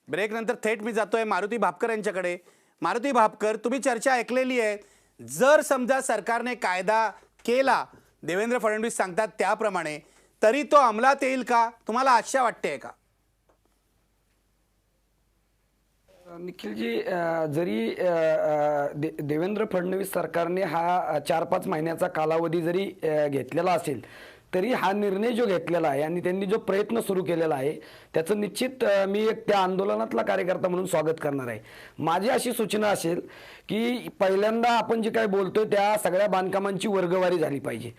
A: ब्रेक नंतर थेट मी जातोय मारुती भापकर यांच्याकडे. मारुती भापकर, तुम्ही चर्चा ऐकलेली आहे. जर समजा सरकारने कायदा केला, देवेंद्र फडणवीस सांगतात त्याप्रमाणे, तरी तो अंमलात येईल का? तुम्हाला आशा वाटते का?
D: निखिलजी, जरी देवेंद्र फडणवीस सरकारने हा 4-5 महिन्याचा कालावधी जरी घेतलेला असेल, तरी हा निर्णय जो घेतलेला आहे आणि त्यांनी जो प्रयत्न सुरू केलेला आहे त्याचं निश्चित मी एक त्या आंदोलनातला कार्यकर्ता म्हणून स्वागत करणार आहे. माझी अशी सूचना असेल की पहिल्यांदा आपण जे काही बोलतोय त्या सगळ्या बांधकामांची वर्गवारी झाली पाहिजे.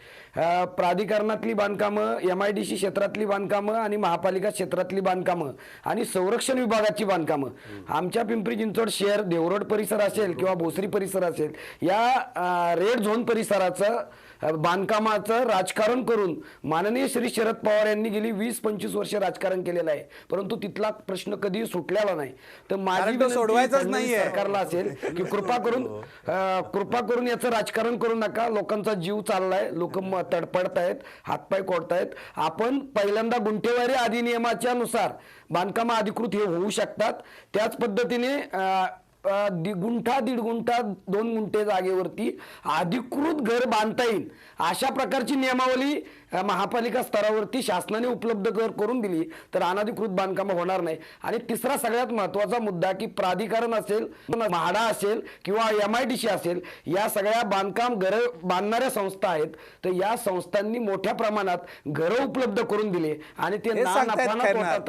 D: प्राधिकरणातली बांधकामं, MIDC क्षेत्रातली बांधकामं आणि महापालिका क्षेत्रातली बांधकामं आणि संरक्षण विभागाची बांधकामं, आमच्या पिंपरी चिंचवड शहर देवरोड परिसर असेल किंवा भोसरी परिसर असेल, या रेड झोन परिसराचं बांधकामाचं राजकारण करून माननीय श्री शरद पवार यांनी गेली 20-25 वर्ष राजकारण केलेलं आहे, परंतु तिथला प्रश्न कधी सुटलेला नाही. तर माझी
A: तो सोडवायचाच नाहीये.
D: सरकारला असेल की कृपा करून याचं राजकारण करू नका. लोकांचा जीव चाललाय, लोक तडपडतायत, हातपाय कोडतायत. आपण पहिल्यांदा गुंठेवारी अधिनियमाच्या नुसार बांधकाम अधिकृत हे होऊ शकतात. त्याच पद्धतीने गुंठा 1.5 गुंठा 2 गुंठे जागेवरती अधिकृत घर बांधता येईल अशा प्रकारची नियमावली महापालिका स्तरावरती शासनाने उपलब्ध करून दिली तर अनधिकृत बांधकामं होणार नाही. आणि तिसरा सगळ्यात महत्त्वाचा मुद्दा की प्राधिकरण असेल, म्हाडा असेल किंवा MIDC असेल, या सगळ्या बांधकाम घरं बांधणाऱ्या संस्था आहेत. तर या संस्थांनी मोठ्या प्रमाणात घरं उपलब्ध करून दिले आणि ते
A: हे सांगतायत
D: ना
A: खैरनार.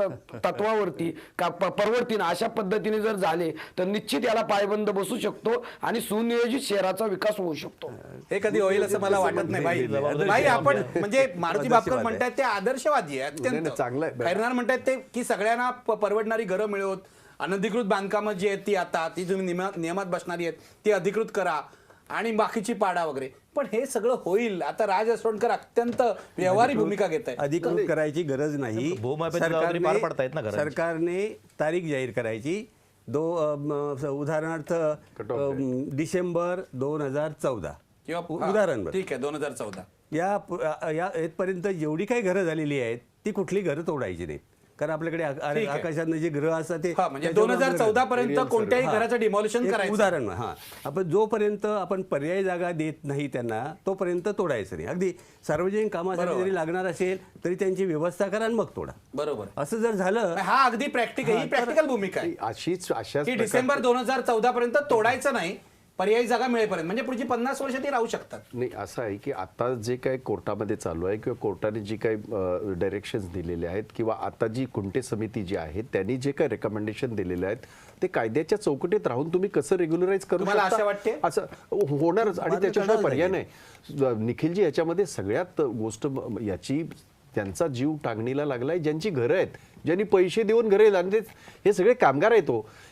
D: तत्वावरती परवडतीनं अशा पद्धतीने जर झाले तर निश्चित याला पायबंद बसू शकतो आणि सुनियोजित शहराचा विकास होऊ शकतो.
A: हे कधी होईल असं मला वाटत नाही भाई आपण म्हणजे मारुती बापकर म्हणतायत ते आदर्शवादी आहे
E: नाही,
A: अत्यंत.
E: चांगलं आहे.
A: खैरनार म्हणतायत ते की सगळ्यांना परवडणारी घरं मिळवत, अनधिकृत बांधकामं जी आहेत ती आता ती तुम्ही नियमात बसणारी आहेत ती अधिकृत करा आणि बाकीची पाडा वगैरे. पण हे सगळं होईल आता राज असोडकर अत्यंत व्यवहारी भूमिका घेत आहेत.
F: अधिकृत करायची गरज नाही.
G: भूमाफिया जबाबदारी पार पडतायत ना घरांची.
F: सरकारने तारीख जाहीर करायची. उदाहरणार्थ डिसेंबर 2014
A: किंवा
F: उदाहरण
A: ठीक आहे 2014
F: या येथपर्यंत जेवढी काही घरं झालेली आहेत ती कुठली घरं तोडायची नाहीत. कारण आपल्याकडे
A: ठीक आहे.
F: आकाशात जे ग्रह असतात ते
A: म्हणजे 2014 पर्यंत कोणत्याही घराचं डिमॉलिशन
F: एक
A: करायचं.
F: उदाहरण आपण जोपर्यंत आपण पर्यायी जागा देत नाही त्यांना तोपर्यंत तोडायचं नाही. अगदी सार्वजनिक कामासाठी जरी लागणार असेल तरी त्यांची व्यवस्था करा आणि मग तोडा.
A: बरोबर.
F: असं जर झालं
A: हा अगदी प्रॅक्टिकल ही प्रॅक्टिकल भूमिका आहे
E: अशाच
A: की डिसेंबर 2014 पर्यंत तोडायचं नाही, पर्यायी जागा मिळेपर्यंत. म्हणजे पुढची 50 वर्ष ती राहू शकतात.
E: नाही असं आहे की आता जे काही कोर्टामध्ये चालू आहे किंवा कोर्टाने जी काही डायरेक्शन्स दिलेले आहेत किंवा आता जी कुंटे समिती जी आहे त्यांनी जे काही रेकमेंडेशन दिलेले आहेत ते कायद्याच्या चौकटीत राहून तुम्ही कसं रेग्युलराईज करू
A: तुम्हाला
E: शकता?
A: असं वाटते?
E: असं होणारच आणि त्याच्याशिवाय
F: करावं
E: पर्याय नाही. निखिलजी याच्यामध्ये सगळ्यात गोष्ट याची त्यांचा जीव टांगणीला लागलाय ज्यांची घरं आहेत, ज्यांनी पैसे देऊन घरे आहेत आणि हे सगळे कामगार आहेत.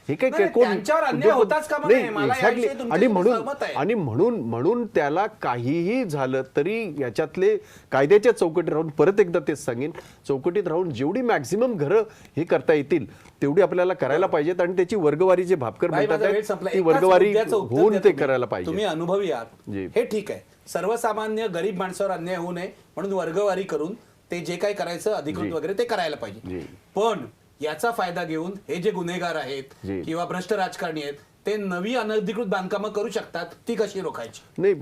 E: हे
A: नाही,
E: काय कोण
A: त्यांच्यावर अन्याय होताच कामा नये. मला
E: exactly.
A: याविषयी तुमच्याशी सहमत आहे.
E: आणि म्हणून त्याला काहीही झालं तरी याच्यातले कायद्याच्या चौकटीत राहून परत एकदा तेच सांगेन चौकटीत राहून जेवढी मॅक्झिमम घरं हे करता येतील तेवढी आपल्याला करायला पाहिजेत आणि त्याची वर्गवारी जे भापकर
A: भाई,
E: म्हणतात
A: माझा वेळ
E: आहेत,
A: संपला.
E: ती
A: एकाच
E: वर्गवारी
A: मुद्द्याचं उत्तर
E: होऊन
A: द्या
E: ते
A: तुम्ही.
E: करायला पाहिजे.
A: तुम्ही अनुभवी आहात
E: जी.
A: हे ठीक आहे. सर्वसामान्य गरीब माणसावर अन्याय होऊ नये म्हणून वर्गवारी करून ते जे काही करायचं अधिकृत वगैरे ते करायला पाहिजे.
E: जी.
A: पण याचा फायदा घेऊन हे जे गुन्हेगार आहेत
E: जी.
A: किंवा भ्रष्ट राजकारणी आहेत ते नवी अनधिकृत बांधकामं करू शकतात. ती कशी रोखायची?
E: नाही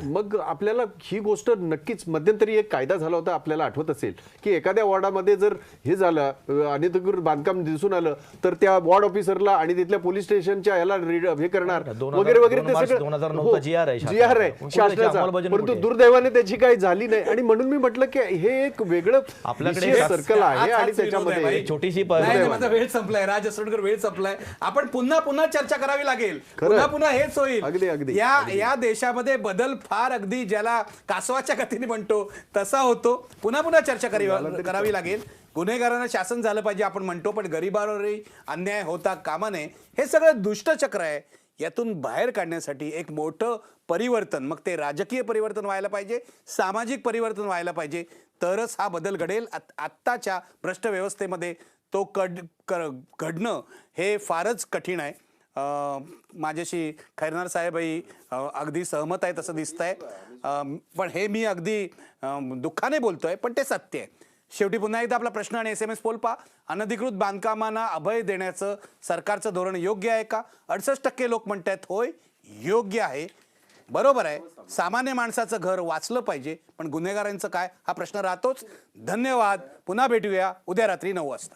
E: मग आपल्याला ही गोष्ट नक्कीच मध्यंतरी एक कायदा झाला होता आपल्याला आठवत असेल की एखाद्या वॉर्डामध्ये जर हे झालं अनधिकृत बांधकाम दिसून आलं तर त्या वॉर्ड ऑफिसरला आणि तिथल्या पोलीस स्टेशनच्या याला हे करणार वगैरे वगैरे ते सगळं
G: 2009 GR आहे
E: GR आहे शासनाचा. परंतु दुर्दैवाने त्याची काही झाली नाही आणि म्हणून मी म्हटलं की हे एक वेगळं
G: आपल्याकडे
E: सर्कल आहे
A: हाच
E: आणि
A: विनोद आहे
E: त्याच्यामध्ये
A: भाई.
G: छोटीशी
A: नाही, माझा वेळ संपलाय. राज असोडकर वेळ संपलाय. आपण पुन्हा चर्चा करावी लागेल. पुन्हा हेच होईल.
E: अगदी.
A: या देशामध्ये बदल फार अगदी ज्याला कासवाच्या गतीने म्हणतो तसा होतो. पुन्हा चर्चा करावी लागेल. गुन्हेगारांना शासन झालं पाहिजे आपण म्हणतो, पण गरिबांवरही अन्याय होता कामा नये. हे सगळं दुष्टचक्र आहे. यातून बाहेर काढण्यासाठी एक मोठं परिवर्तन, मग ते राजकीय परिवर्तन व्हायला पाहिजे, सामाजिक परिवर्तन व्हायला पाहिजे, तरच हा बदल घडेल. आत्ताच्या भ्रष्ट व्यवस्थेमध्ये तो घडणं हे फारच कठीण आहे. माझ्याशी खैरनार साहेबही अगदी सहमत आहे असं दिसतंय. पण हे मी अगदी दुःखाने बोलतोय, पण ते सत्य आहे. शेवटी पुन्हा एकदा आपला प्रश्न आणि SMS पोल पहा. अनधिकृत बांधकामांना अभय देण्याचं सरकारचं धोरण योग्य आहे का? 68% लोक म्हणतात होय योग्य आहे. बरोबर आहे, सामान्य माणसाचं घर वाचलं पाहिजे, पण गुन्हेगारांचं काय हा प्रश्न राहतोच. धन्यवाद. पुन्हा भेटूया उद्या रात्री 9 वाजता.